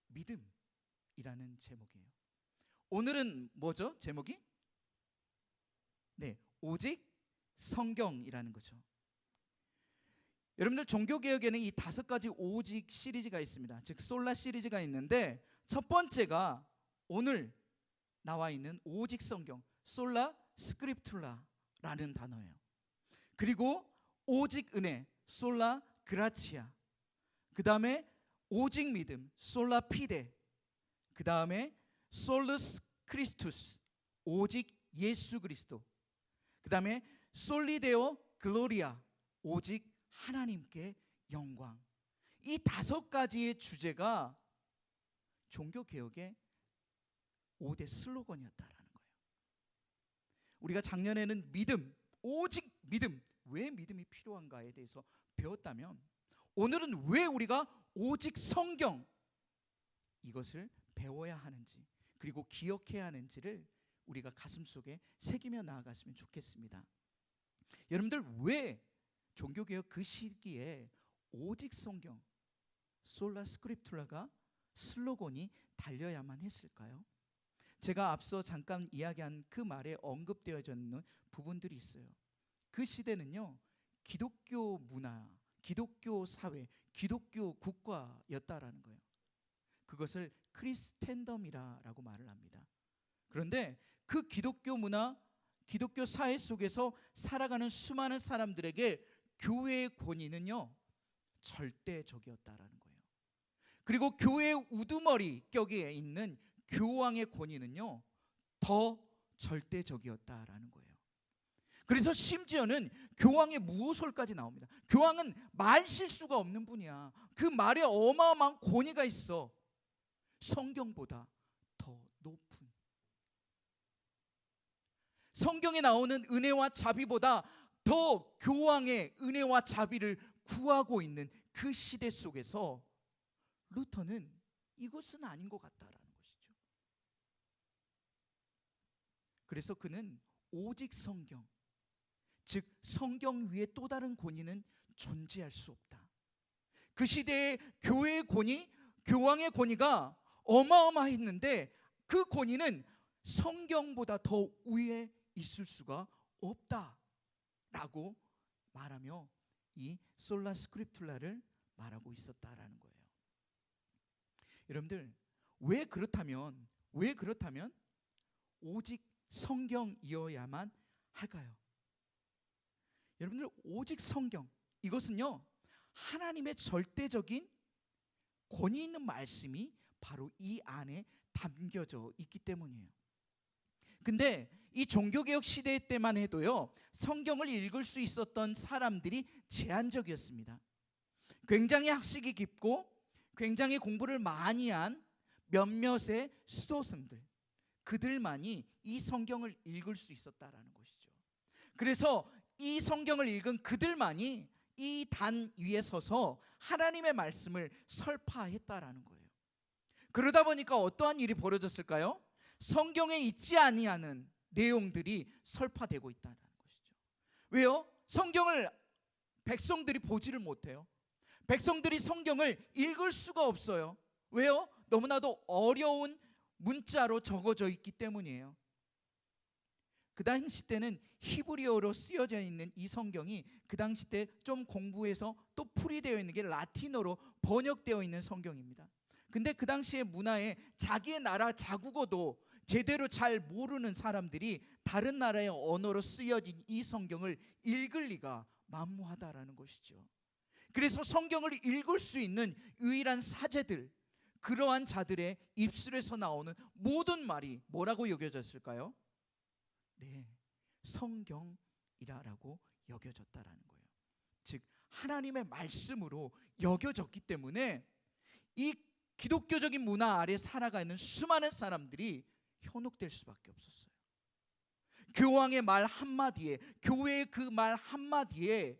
S7: 믿음이라는 제목이에요. 오늘은 뭐죠? 제목이? 네, 오직 성경이라는 거죠. 여러분들, 종교개혁에는 이 5가지 오직 시리즈가 있습니다. 즉 솔라 시리즈가 있는데, 첫 번째가 오늘 나와 있는 오직 성경, 솔라 스크립툴라라는 단어예요. 그리고 오직 은혜, 솔라 그라치아. 그 다음에 오직 믿음, 솔라 피데. 그 다음에 솔루스 크리스투스, 오직 예수 그리스도. 그 다음에 솔리데오 글로리아, 오직 하나님께 영광. 이 5가지의 주제가 종교개혁의 5대 슬로건이었다라는 거예요. 우리가 작년에는 믿음, 오직 믿음, 왜 믿음이 필요한가에 대해서 배웠다면, 오늘은 왜 우리가 오직 성경 이것을 배워야 하는지, 그리고 기억해야 하는지를 우리가 가슴속에 새기며 나아갔으면 좋겠습니다. 여러분들, 왜 종교개혁 그 시기에 오직 성경, 솔라 스크립투라가 슬로건이 달려야만 했을까요? 제가 앞서 잠깐 이야기한 그 말에 언급되어져 있는 부분들이 있어요. 그 시대는요, 기독교 문화, 기독교 사회, 기독교 국가였다라는 거예요. 그것을 크리스텐덤이라고 말을 합니다. 그런데 그 기독교 문화, 기독교 사회 속에서 살아가는 수많은 사람들에게 교회의 권위는요, 절대적이었다라는 거예요. 그리고 교회의 우두머리 격에 있는 교황의 권위는요, 더 절대적이었다라는 거예요. 그래서 심지어는 교황의 무호설까지 나옵니다. 교황은 말 실수가 없는 분이야. 그 말에 어마어마한 권위가 있어. 성경보다 더 높은, 성경에 나오는 은혜와 자비보다 더 교황의 은혜와 자비를 구하고 있는 그 시대 속에서 루터는 이것은 아닌 것 같다라는 것이죠. 그래서 그는 오직 성경, 즉 성경 위에 또 다른 권위는 존재할 수 없다. 그 시대의 교회의 권위, 교황의 권위가 어마어마했는데 그 권위는 성경보다 더 위에 있을 수가 없다라고 말하며 이 솔라 스크립툴라를 말하고 있었다라는 거예요. 여러분들, 왜 그렇다면 오직 성경이어야만 할까요? 여러분들, 오직 성경, 이것은요, 하나님의 절대적인 권위 있는 말씀이 바로 이 안에 담겨져 있기 때문이에요. 근데 이 종교개혁 시대 때만 해도요, 성경을 읽을 수 있었던 사람들이 제한적이었습니다. 굉장히 학식이 깊고 굉장히 공부를 많이 한 몇몇의 수도승들, 그들만이 이 성경을 읽을 수 있었다라는 것이죠. 그래서 이 성경을 읽은 그들만이 이 단 위에 서서 하나님의 말씀을 설파했다라는 거예요. 그러다 보니까 어떠한 일이 벌어졌을까요? 성경에 있지 아니하는 내용들이 설파되고 있다는 것이죠. 왜요? 성경을 백성들이 보지를 못해요. 백성들이 성경을 읽을 수가 없어요. 왜요? 너무나도 어려운 문자로 적어져 있기 때문이에요. 그 당시 때는 히브리어로 쓰여져 있는 이 성경이 그 당시 때 좀 공부해서 또 풀이되어 있는 게 라틴어로 번역되어 있는 성경입니다. 근데 그 당시의 문화에 자기의 나라 자국어도 제대로 잘 모르는 사람들이 다른 나라의 언어로 쓰여진 이 성경을 읽을 리가 만무하다라는 것이죠. 그래서 성경을 읽을 수 있는 유일한 사제들, 그러한 자들의 입술에서 나오는 모든 말이 뭐라고 여겨졌을까요? 네, 성경이라고 여겨졌다라는 거예요. 즉 하나님의 말씀으로 여겨졌기 때문에 이 기독교적인 문화 아래 살아가는 수많은 사람들이 현혹될 수밖에 없었어요. 교황의 말 한마디에, 교회의 그 말 한마디에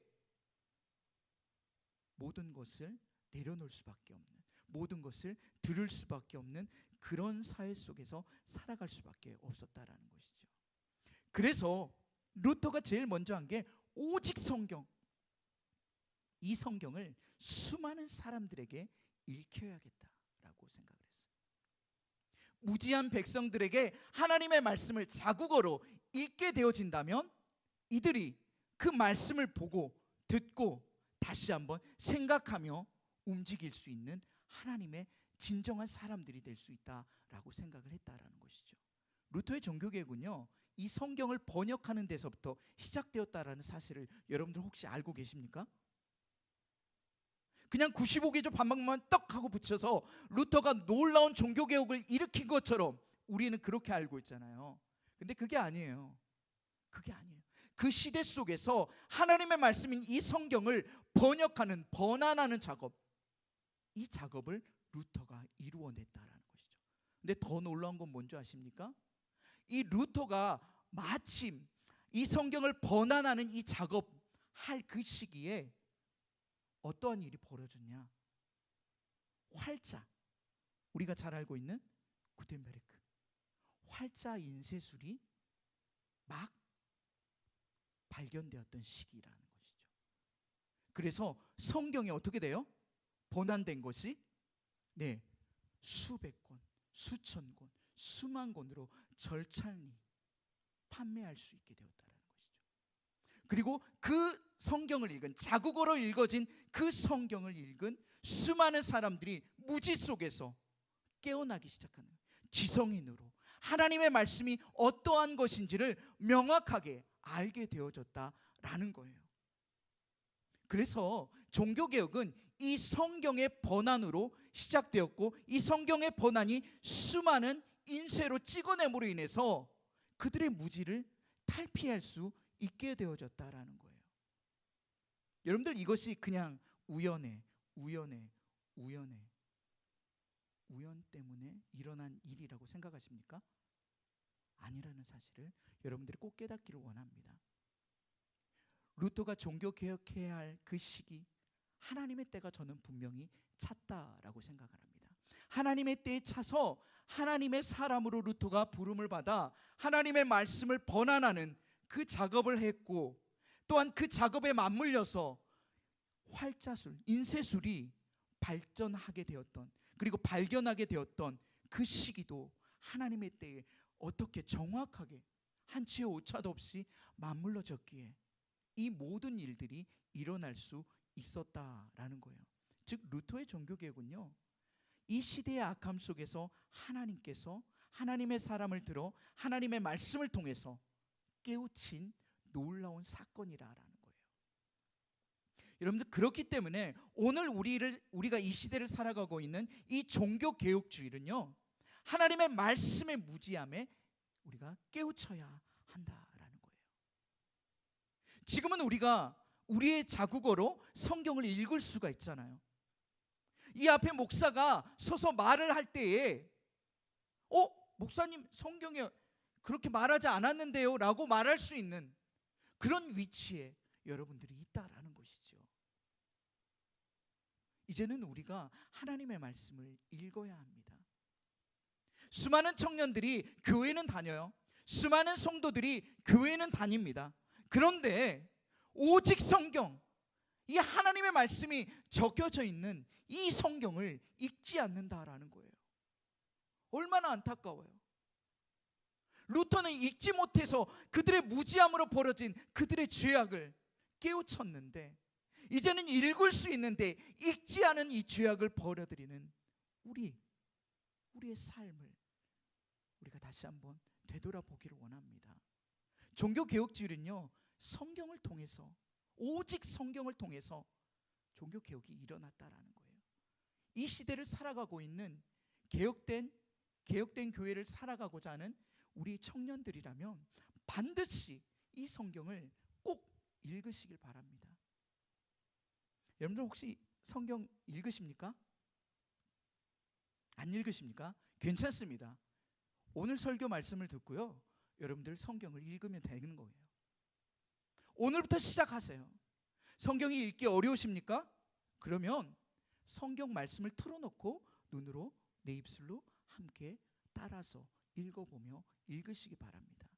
S7: 모든 것을 내려놓을 수밖에 없는, 모든 것을 들을 수밖에 없는 그런 사회 속에서 살아갈 수밖에 없었다라는 것이죠. 그래서 루터가 제일 먼저 한 게 오직 성경, 이 성경을 수많은 사람들에게 읽혀야겠다라고 생각을 했어요. 무지한 백성들에게 하나님의 말씀을 자국어로 읽게 되어진다면 이들이 그 말씀을 보고 듣고 다시 한번 생각하며 움직일 수 있는 하나님의 진정한 사람들이 될 수 있다라고 생각을 했다라는 것이죠. 루터의 종교개혁은요, 이 성경을 번역하는 데서부터 시작되었다라는 사실을 여러분들 혹시 알고 계십니까? 그냥 95개조 반박만 떡 하고 붙여서 루터가 놀라운 종교개혁을 일으킨 것처럼 우리는 그렇게 알고 있잖아요. 근데 그게 아니에요. 그게 아니에요. 그 시대 속에서 하나님의 말씀인 이 성경을 번역하는, 번안하는 작업, 이 작업을 루터가 이루어냈다라는 것이죠. 근데 더 놀라운 건 뭔지 아십니까? 이 루터가 마침 이 성경을 번안하는 이 작업 할 그 시기에 어떠한 일이 벌어졌냐? 활자, 우리가 잘 알고 있는 구텐베르크 활자 인쇄술이 막 발견되었던 시기라는 것이죠. 그래서 성경이 어떻게 돼요? 번안된 것이 수백 권, 수천 권, 수만 권으로 절찬리 판매할 수 있게 되었다는 것이죠. 그리고 그 성경을 읽은, 자국어로 읽어진 그 성경을 읽은 수많은 사람들이 무지 속에서 깨어나기 시작하는, 지성인으로 하나님의 말씀이 어떠한 것인지를 명확하게 알게 되어졌다라는 거예요. 그래서 종교개혁은 이 성경의 번안으로 시작되었고, 이 성경의 번안이 수많은 인쇄로 찍어냄으로 인해서 그들의 무지를 탈피할 수 있게 되어졌다라는 거예요. 여러분들, 이것이 그냥 우연 때문에 일어난 일이라고 생각하십니까? 아니라는 사실을 여러분들이 꼭 깨닫기를 원합니다. 루터가 종교개혁해야 할 그 시기, 하나님의 때가 저는 분명히 찼다라고 생각을 합니다. 하나님의 때에 차서 하나님의 사람으로 루터가 부름을 받아 하나님의 말씀을 번안하는 그 작업을 했고, 또한 그 작업에 맞물려서 활자술, 인쇄술이 발전하게 되었던, 그리고 발견하게 되었던 그 시기도 하나님의 때에 어떻게 정확하게 한치의 오차도 없이 맞물려졌기에 이 모든 일들이 일어날 수 있었다라는 거예요. 즉 루터의 종교개혁은요, 이 시대의 악함 속에서 하나님께서 하나님의 사람을 들어 하나님의 말씀을 통해서 깨우친 놀라운 사건이라는 거예요. 여러분들, 그렇기 때문에 오늘 우리가 이 시대를 살아가고 있는 이 종교개혁주의는요, 하나님의 말씀의 무지함에 우리가 깨우쳐야 한다라는 거예요. 지금은 우리가 우리의 자국어로 성경을 읽을 수가 있잖아요. 이 앞에 목사가 서서 말을 할 때에 목사님 성경에 그렇게 말하지 않았는데요 라고 말할 수 있는 그런 위치에 여러분들이 있다라는 것이죠. 이제는 우리가 하나님의 말씀을 읽어야 합니다. 수많은 청년들이 교회는 다녀요. 수많은 성도들이 교회는 다닙니다. 그런데 오직 성경, 이 하나님의 말씀이 적혀져 있는 이 성경을 읽지 않는다라는 거예요. 얼마나 안타까워요. 루터는 읽지 못해서 그들의 무지함으로 벌어진 그들의 죄악을 깨우쳤는데, 이제는 읽을 수 있는데 읽지 않은 이 죄악을 버려드리는 우리의 삶을 우리가 다시 한번 되돌아보기를 원합니다. 종교개혁주의는요, 성경을 통해서, 오직 성경을 통해서 종교개혁이 일어났다라는 거예요. 이 시대를 살아가고 있는 개혁된 교회를 살아가고자 하는 우리 청년들이라면 반드시 이 성경을 꼭 읽으시길 바랍니다. 여러분들 혹시 성경 읽으십니까? 안 읽으십니까? 괜찮습니다. 오늘 설교 말씀을 듣고요, 여러분들 성경을 읽으면 되는 거예요. 오늘부터 시작하세요. 성경이 읽기 어려우십니까? 그러면 성경 말씀을 틀어놓고 눈으로, 내 입술로 함께 따라서 읽어보며 읽으시기 바랍니다.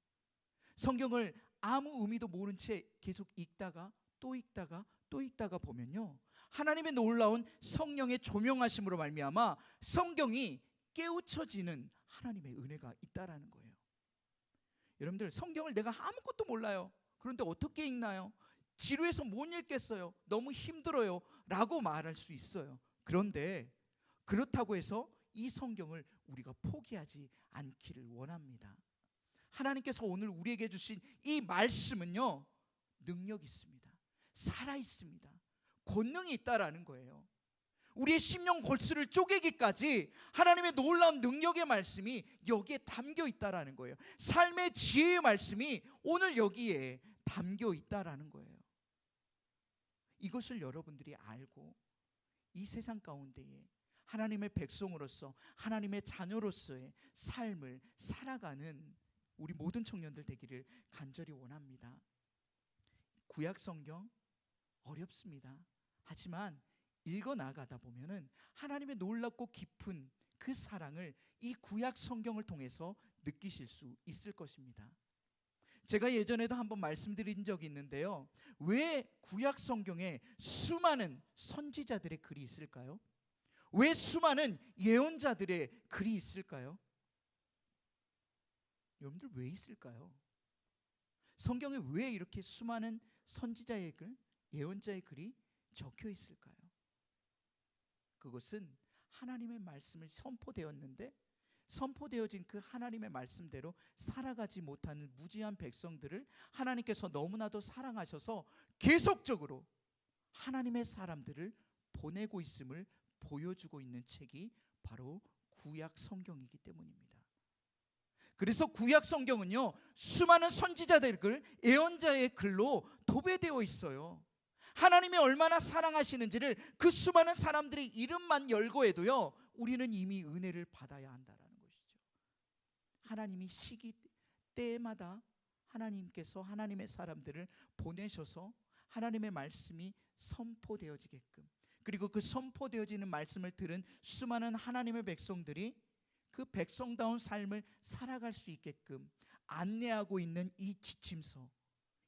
S7: 성경을 아무 의미도 모른 채 계속 읽다가 또 읽다가 또 읽다가 보면요, 하나님의 놀라운 성령의 조명하심으로 말미암아 성경이 깨우쳐지는 하나님의 은혜가 있다라는 거예요. 여러분들, 성경을 내가 아무것도 몰라요. 그런데 어떻게 읽나요? 지루해서 못 읽겠어요. 너무 힘들어요. 라고 말할 수 있어요. 그런데 그렇다고 해서 이 성경을 우리가 포기하지 않기를 원합니다. 하나님께서 오늘 우리에게 주신 이 말씀은요, 능력 있습니다. 살아 있습니다. 권능이 있다라는 거예요. 우리의 심령 골수를 쪼개기까지 하나님의 놀라운 능력의 말씀이 여기에 담겨 있다라는 거예요. 삶의 지혜의 말씀이 오늘 여기에 담겨 있다라는 거예요. 이것을 여러분들이 알고 이 세상 가운데에 하나님의 백성으로서, 하나님의 자녀로서의 삶을 살아가는 우리 모든 청년들 되기를 간절히 원합니다. 구약 성경, 어렵습니다. 하지만 읽어 나가다 보면은 하나님의 놀랍고 깊은 그 사랑을 이 구약 성경을 통해서 느끼실 수 있을 것입니다. 제가 예전에도 한번 말씀드린 적이 있는데요. 왜 구약 성경에 수많은 선지자들의 글이 있을까요? 왜 수많은 예언자들의 글이 있을까요? 여러분들 왜 있을까요? 성경에 왜 이렇게 수많은 선지자의 글, 예언자의 글이 적혀 있을까요? 그것은 하나님의 말씀을 선포되었는데 선포되어진 그 하나님의 말씀대로 살아가지 못하는 무지한 백성들을 하나님께서 너무나도 사랑하셔서 계속적으로 하나님의 사람들을 보내고 있음을 보여주고 있는 책이 바로 구약 성경이기 때문입니다. 그래서 구약 성경은요, 수많은 선지자들의 글, 예언자의 글로 도배되어 있어요. 하나님이 얼마나 사랑하시는지를 그 수많은 사람들의 이름만 열거해도요, 우리는 이미 은혜를 받아야 한다라는 것이죠. 하나님이 시기 때마다 하나님께서 하나님의 사람들을 보내셔서 하나님의 말씀이 선포되어지게끔, 그리고 그 선포되어지는 말씀을 들은 수많은 하나님의 백성들이 그 백성다운 삶을 살아갈 수 있게끔 안내하고 있는 이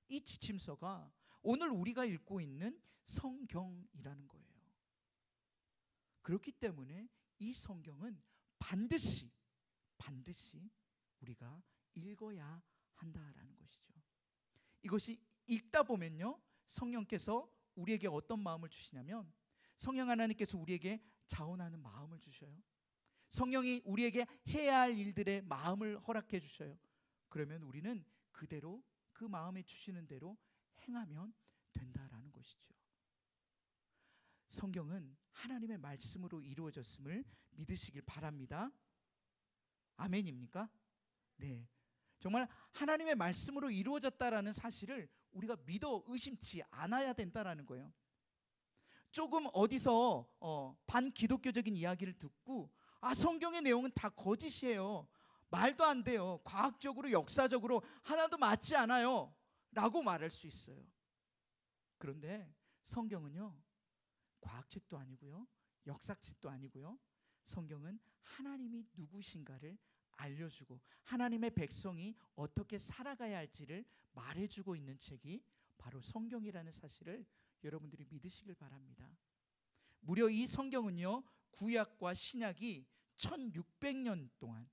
S7: 지침서가 오늘 우리가 읽고 있는 성경이라는 거예요. 그렇기 때문에 이 성경은 반드시 우리가 읽어야 한다라는 것이죠. 이것이 읽다 보면요, 성령께서 우리에게 어떤 마음을 주시냐면, 성령 하나님께서 우리에게 자원하는 마음을 주셔요. 성령이 우리에게 해야 할 일들의 마음을 허락해 주셔요. 그러면 우리는 그대로 그 마음에 주시는 대로 행하면 된다라는 것이죠. 성경은 하나님의 말씀으로 이루어졌음을 믿으시길 바랍니다. 아멘입니까? 네. 정말 하나님의 말씀으로 이루어졌다라는 사실을 우리가 믿어 의심치 않아야 된다라는 거예요. 조금 어디서 반기독교적인 이야기를 듣고 성경의 내용은 다 거짓이에요, 말도 안 돼요, 과학적으로 역사적으로 하나도 맞지 않아요 라고 말할 수 있어요. 그런데 성경은요, 과학책도 아니고요, 역사책도 아니고요, 성경은 하나님이 누구신가를 알려주고 하나님의 백성이 어떻게 살아가야 할지를 말해주고 있는 책이 바로 성경이라는 사실을 여러분들이 믿으시길 바랍니다. 무려 이 성경은요, 구약과 신약이 1600년 동안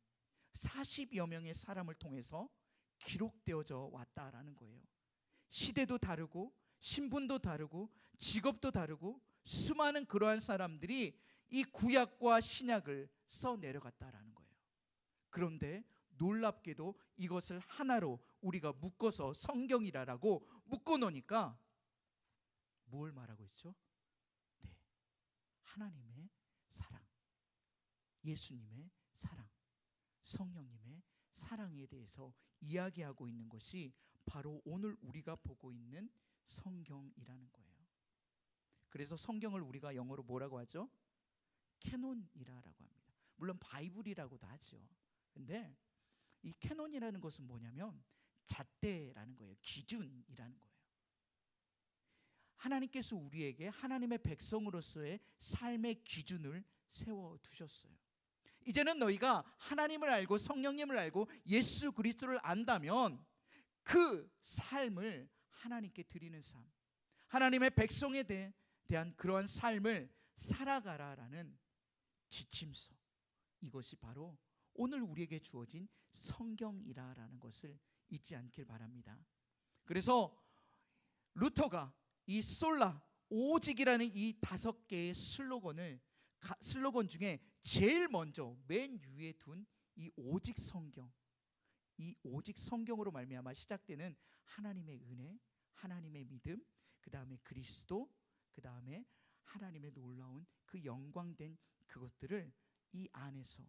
S7: 40여 명의 사람을 통해서 기록되어져 왔다라는 거예요. 시대도 다르고 신분도 다르고 직업도 다르고 수많은 그러한 사람들이 이 구약과 신약을 써 내려갔다라는 거예요. 그런데 놀랍게도 이것을 하나로 우리가 묶어서 성경이라고 묶어 놓으니까 뭘 말하고 있죠? 네, 하나님의 사랑, 예수님의 사랑, 성령님의 사랑에 대해서 이야기하고 있는 것이 바로 오늘 우리가 보고 있는 성경이라는 거예요. 그래서 성경을 우리가 영어로 뭐라고 하죠? 캐논이라고 합니다. 물론 바이블이라고도 하죠. 근데 이 캐논이라는 것은 뭐냐면 잣대라는 거예요. 기준이라는 거예요. 하나님께서 우리에게 하나님의 백성으로서의 삶의 기준을 세워두셨어요. 이제는 너희가 하나님을 알고 성령님을 알고 예수 그리스도를 안다면 그 삶을 하나님께 드리는 삶, 하나님의 백성에 대한 그러한 삶을 살아가라라는 지침서, 이것이 바로 오늘 우리에게 주어진 성경이라는 것을 잊지 않길 바랍니다. 그래서 루터가 이 솔라, 오직이라는 이 5개의 슬로건 중에 제일 먼저 맨 위에 둔 이 오직 성경, 이 오직 성경으로 말미암아 시작되는 하나님의 은혜, 하나님의 믿음, 그 다음에 그리스도, 그 다음에 하나님의 놀라운 그 영광된 그것들을 이 안에서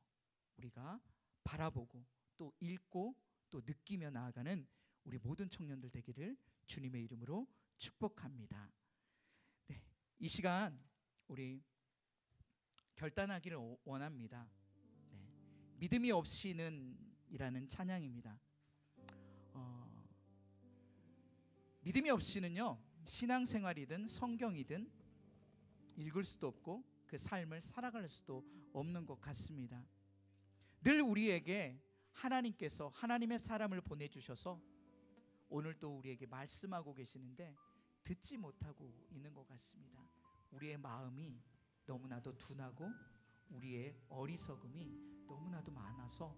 S7: 우리가 바라보고 또 읽고 또 느끼며 나아가는 우리 모든 청년들 되기를 주님의 이름으로 축복합니다. 네, 이 시간 우리 결단하기를 원합니다. 네, 믿음이 없이는 이라는 찬양입니다. 믿음이 없이는요, 신앙생활이든 성경이든 읽을 수도 없고 그 삶을 살아갈 수도 없는 것 같습니다. 늘 우리에게 하나님께서 하나님의 사람을 보내주셔서 오늘 또 우리에게 말씀하고 계시는데 듣지 못하고 있는 것 같습니다. 우리의 마음이 너무나도 둔하고 우리의 어리석음이 너무나도 많아서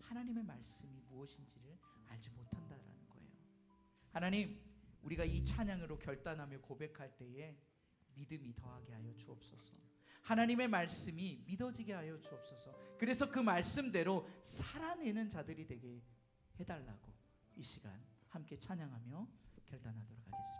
S7: 하나님의 말씀이 무엇인지를 알지 못한다라는 거예요. 하나님, 우리가 이 찬양으로 결단하며 고백할 때에 믿음이 더하게 하여 주옵소서. 하나님의 말씀이 믿어지게 하여 주옵소서. 그래서 그 말씀대로 살아내는 자들이 되게 해달라고 이 시간 함께 찬양하며 결단하도록 하겠습니다.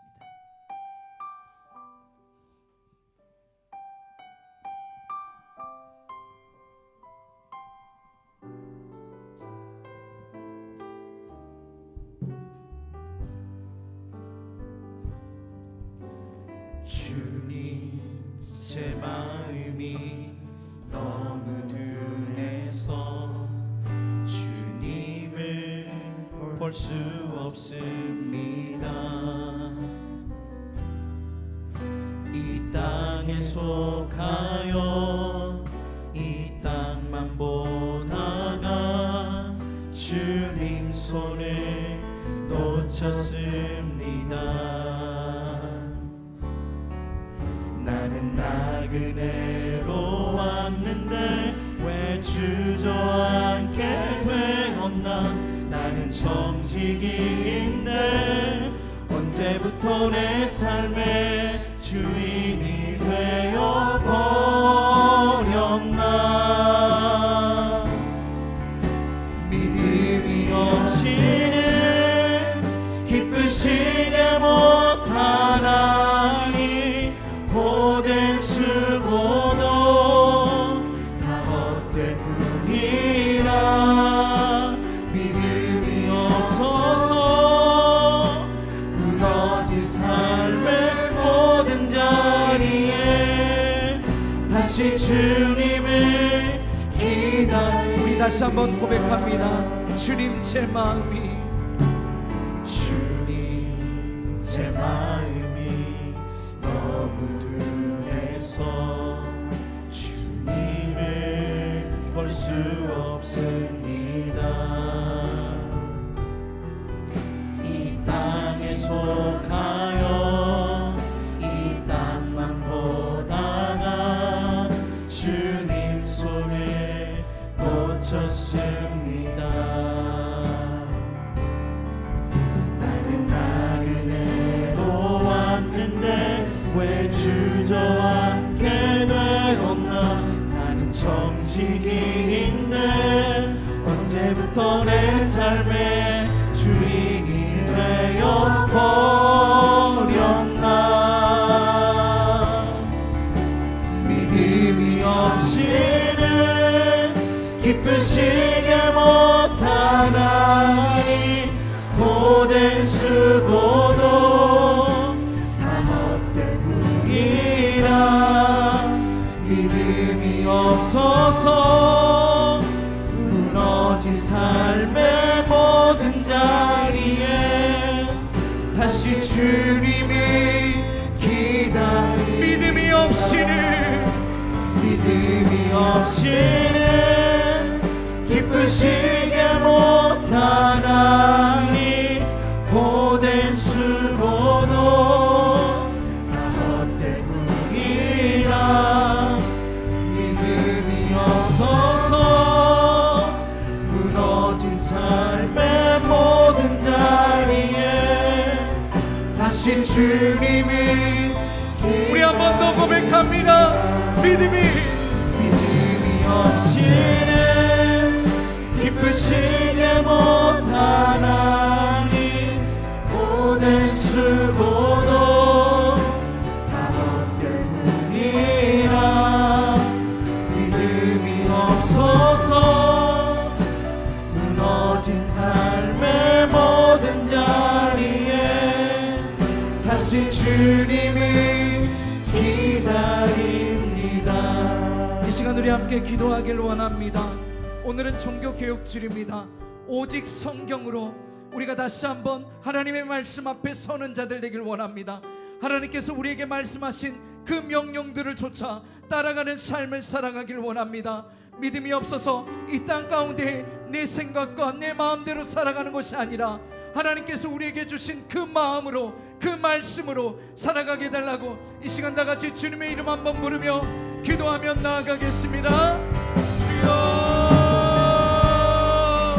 S5: 주님, 제 마음이 너무 둔해서 주님을 볼 수 없습니다. 이 땅에 속하여 이 땅만 보다가 주님 손을 놓쳤습니다. 나는 나그네로 왔는데 왜 주저앉게 되었나. 나는 정직인데 언제부터 내 삶의 주인이 되어버렸나. 믿음이 없이는 기쁘시게 못하나니 고된 수고도 다 헛될 뿐이라. 믿음이 없어서 무너진 삶의 모든 자리에 다시 주님을 기다리.
S7: 우리 다시 한번 고백합니다. 주님, 제 마음이
S5: 주님, 제 마음이 너무 둔해서 주님을 볼 수 없습니다. 이 땅에 속하여 이 땅만 보다가 주님 손을 놓쳤습니다. 나는 나그네로 왔는데 왜 주저앉게 되었나. 나는 정직인데 언제부터 내 삶의 주인이 되어버렸나. 믿음이 없이는 기쁘시게 못하나니 고된 수고도 다 헛될 뿐이라. 믿음이 없어서 무너진 삶의 모든 자리에 다시 주님이 기다리. 믿음이 없이는 기쁘시게 못하나니 고된 수고도 다 헛될 뿐이라. 믿음이 없어서 무너진 삶의 모든 자리에 다시 주님이
S7: 우리 한 번 더 고백합니다. 믿음이
S5: 없이는 기쁘시게 못하나니 고된 수고도 다 헛될 뿐이라. 믿음이 없어서 무너진 삶의 모든 자리에 다시 주님이 기다립니다.
S7: 이 시간 우리 함께 기도하길 원합니다. 오늘은 종교개혁주일입니다. 오직 성경으로 우리가 다시 한번 하나님의 말씀 앞에 서는 자들 되길 원합니다. 하나님께서 우리에게 말씀하신 그 명령들을 쫓아 따라가는 삶을 살아가길 원합니다. 믿음이 없어서 이 땅 가운데 내 생각과 내 마음대로 살아가는 것이 아니라 하나님께서 우리에게 주신 그 마음으로, 그 말씀으로 살아가게 해달라고 이 시간 다 같이 주님의 이름 한번 부르며 기도하며 나아가겠습니다. 주여,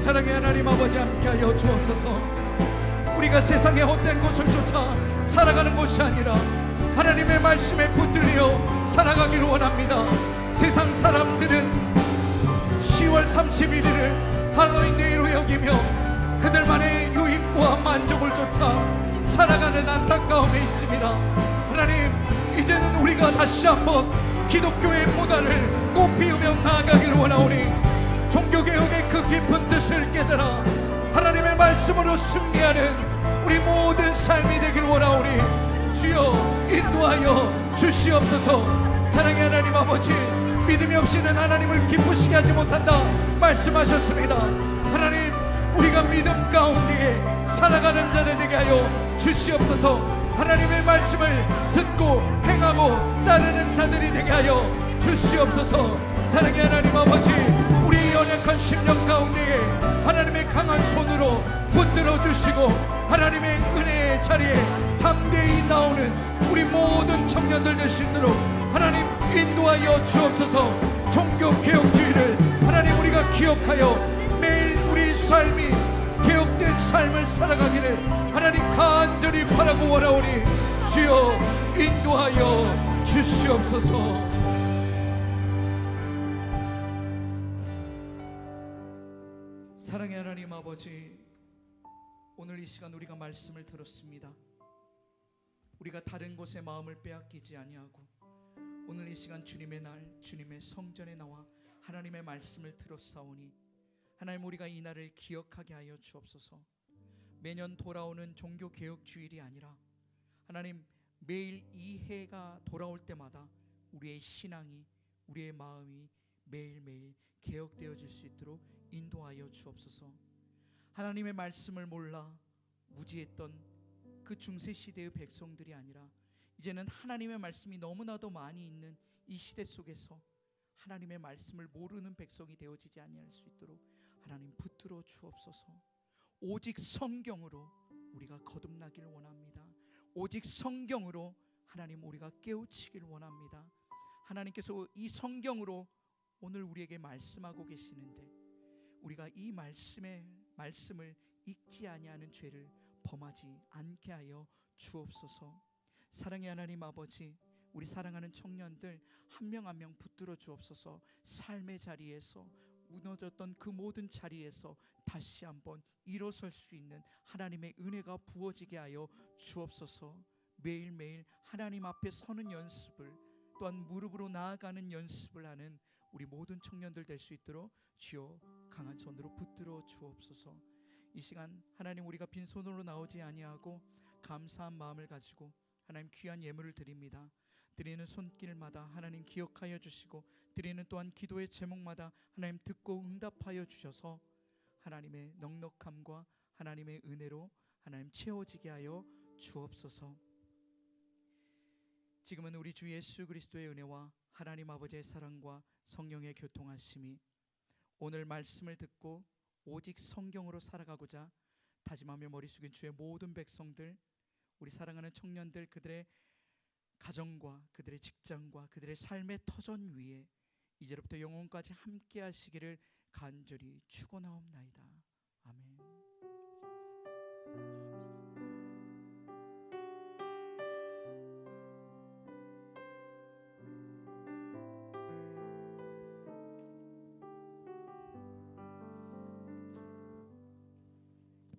S7: 사랑의 하나님 아버지, 함께하여 주옵소서. 우리가 세상의 헛된 것을 쫓아 살아가는 것이 아니라 하나님의 말씀에 붙들려 살아가기를 원합니다. 세상 사람들은 10월 31일을 할로윈 데이로 여기며 그들만의 유익과 만족을 쫓아 살아가는 안타까움에 있습니다. 하나님, 이제는 우리가 다시 한번 기독교의 보다를 꽃피우며 나아가기를 원하오니 종교개혁의 그 깊은 뜻을 깨달아 하나님의 말씀으로 승리하는 우리 모든 삶이 되길 원하오니 주여 인도하여 주시옵소서. 사랑의 하나님 아버지, 믿음이 없이는 하나님을 기쁘시게 하지 못한다 말씀하셨습니다. 하나님, 우리가 믿음 가운데 살아가는 자들 되게 하여 주시옵소서. 하나님의 말씀을 듣고 행하고 따르는 자들이 되게 하여 주시옵소서. 사랑의 하나님 아버지, 우리 연약한 심령 가운데 하나님의 강한 손으로 붙들어 주시고 하나님의 은혜의 자리에 담대히 나오는 우리 모든 청년들 될 수 있도록 하나님 인도하여 주옵소서. 종교개혁주의를 하나님 우리가 기억하여 매일 우리 삶이 개혁된 삶을 살아가기를 하나님 간절히 바라고 원하오니 주여 인도하여 주시옵소서. 사랑의 하나님 아버지, 오늘 이 시간 우리가 말씀을 들었습니다. 우리가 다른 곳에 마음을 빼앗기지 아니하고 오늘 이 시간 주님의 날, 주님의 성전에 나와 하나님의 말씀을 들었사오니 하나님, 우리가 이 날을 기억하게 하여 주옵소서. 매년 돌아오는 종교개혁 주일이 아니라 하나님, 매일 이 해가 돌아올 때마다 우리의 신앙이, 우리의 마음이 매일매일 개혁되어질 수 있도록 인도하여 주옵소서. 하나님의 말씀을 몰라 무지했던 그 중세시대의 백성들이 아니라 이제는 하나님의 말씀이 너무나도 많이 있는 이 시대 속에서 하나님의 말씀을 모르는 백성이 되어지지 아니할 수 있도록 하나님 붙들어 주옵소서. 오직 성경으로 우리가 거듭나기를 원합니다. 오직 성경으로 하나님 우리가 깨우치기를 원합니다. 하나님께서 이 성경으로 오늘 우리에게 말씀하고 계시는데 우리가 이 말씀을 읽지 아니하는 죄를 범하지 않게 하여 주옵소서. 사랑의 하나님 아버지, 우리 사랑하는 청년들 한 명 한 명 붙들어 주옵소서. 삶의 자리에서 무너졌던 그 모든 자리에서 다시 한번 일어설 수 있는 하나님의 은혜가 부어지게 하여 주옵소서. 매일매일 하나님 앞에 서는 연습을, 또한 무릎으로 나아가는 연습을 하는 우리 모든 청년들 될 수 있도록 주여 강한 손으로 붙들어 주옵소서. 이 시간 하나님, 우리가 빈손으로 나오지 아니하고 감사한 마음을 가지고 하나님 귀한 예물을 드립니다. 드리는 손길마다 하나님 기억하여 주시고 드리는 또한 기도의 제목마다 하나님 듣고 응답하여 주셔서 하나님의 넉넉함과 하나님의 은혜로 하나님 채워지게 하여 주옵소서. 지금은 우리 주 예수 그리스도의 은혜와 하나님 아버지의 사랑과 성령의 교통하심이 오늘 말씀을 듣고 오직 성경으로 살아가고자 다짐하며 머리 숙인 주의 모든 백성들, 우리 사랑하는 청년들, 그들의 가정과 그들의 직장과 그들의 삶의 터전 위에 이제로부터 영원까지 함께 하시기를 간절히 축원하옵나이다. 아멘.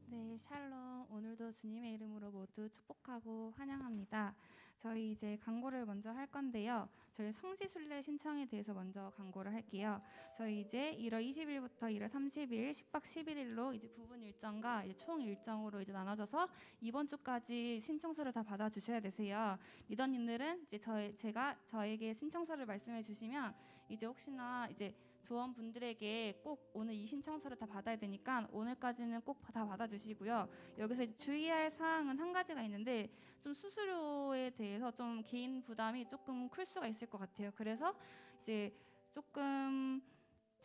S2: 네, 샬롬. 오늘도 주님의 이름으로 모두 축복하고 환영합니다.
S3: 저희 이제 광고를 먼저 할 건데요. 저희 성지순례 신청에 대해서 먼저 광고를 할게요. 저희 이제 1월 20일부터 1월 30일, 10박 11일로 이제 부분 일정과 이제 총 일정으로 이제 나눠져서 이번 주까지 신청서를 다 받아주셔야 되세요. 리더님들은 이제 제가 저에게 신청서를 말씀해 주시면 이제 혹시나 이제 조원분들에게 꼭 오늘 이 신청서를 다 받아야 되니까 오늘까지는 꼭 다 받아주시고요. 여기서 이제 주의할 사항은 한 가지가 있는데 좀 수수료에 대해서 좀 개인 부담이 조금 클 수가 있을 것 같아요. 그래서 이제 조금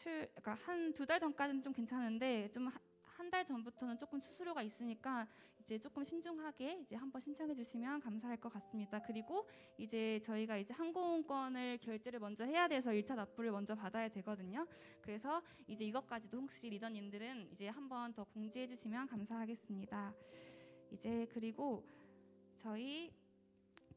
S3: 그러니까 한 2달 전까지는 좀 괜찮은데 좀 한 달 전부터는 조금 수수료가 있으니까 이제 조금 신중하게 이제 한번 신청해 주시면 감사할 것 같습니다. 그리고 이제 저희가 이제 항공권을 결제를 먼저 해야 돼서 1차 납부를 먼저 받아야 되거든요. 그래서 이제 이것까지도 혹시 리더님들은 이제 한번 더 공지해 주시면 감사하겠습니다. 이제 그리고 저희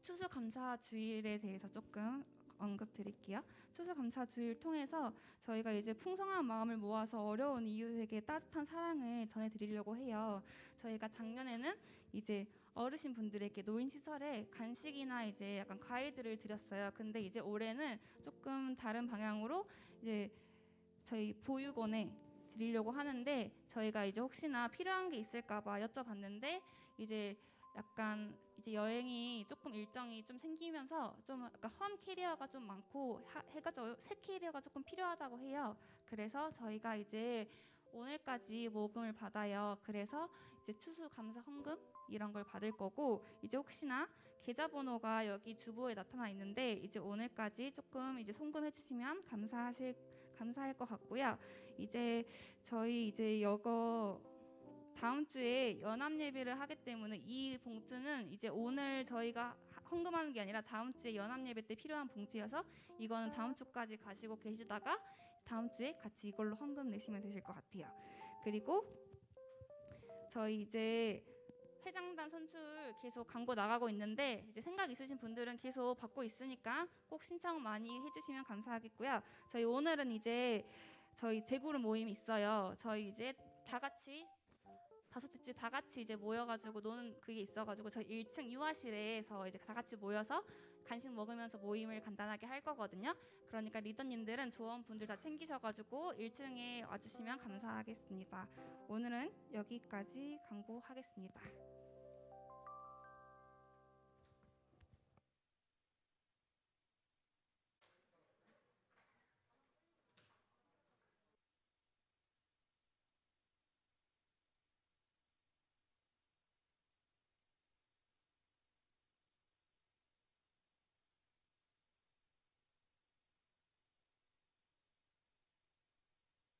S3: 추수감사 주일에 대해서 조금 언급 드릴게요. 추수감사 주일 통해서 저희가 이제 풍성한 마음을 모아서 어려운 이웃에게 따뜻한 사랑을 전해드리려고 해요. 저희가 작년에는 이제 어르신 분들에게 노인 시설에 간식이나 이제 약간 과일들을 드렸어요. 근데 이제 올해는 조금 다른 방향으로 이제 저희 보육원에 드리려고 하는데 저희가 이제 혹시나 필요한 게 있을까봐 여쭤봤는데 이제 약간 이제 여행이 조금 일정이 좀 생기면서 좀 약간 헌 캐리어가 좀 많고 해가지고 새 캐리어가 조금 필요하다고 해요. 그래서 저희가 이제 오늘까지 모금을 받아요. 그래서 이제 추수감사 헌금 이런 걸 받을 거고 이제 혹시나 계좌번호가 여기 주보에 나타나 있는데 이제 오늘까지 조금 이제 송금해 주시면 감사할 것 같고요. 이제 저희 이제 다음 주에 연합 예배를 하기 때문에 이 봉투는 이제 오늘 저희가 헌금하는 게 아니라 다음 주에 연합 예배 때 필요한 봉투여서 이거는 다음 주까지 가시고 계시다가 다음 주에 같이 이걸로 헌금 내시면 되실 것 같아요. 그리고 저희 이제 회장단 선출 계속 광고 나가고 있는데 이제 생각 있으신 분들은 계속 받고 있으니까 꼭 신청 많이 해주시면 감사하겠고요. 저희 오늘은 이제 저희 대구르 모임이 있어요. 저희 이제 다 같이 5대째 다 같이 이제 모여가지고 노는 그게 있어가지고 저희 1층 유아실에서 이제 다 같이 모여서 간식 먹으면서 모임을 간단하게 할 거거든요. 그러니까 리더님들은 조원분들 다 챙기셔가지고 1층에 와주시면 감사하겠습니다. 오늘은 여기까지 광고하겠습니다.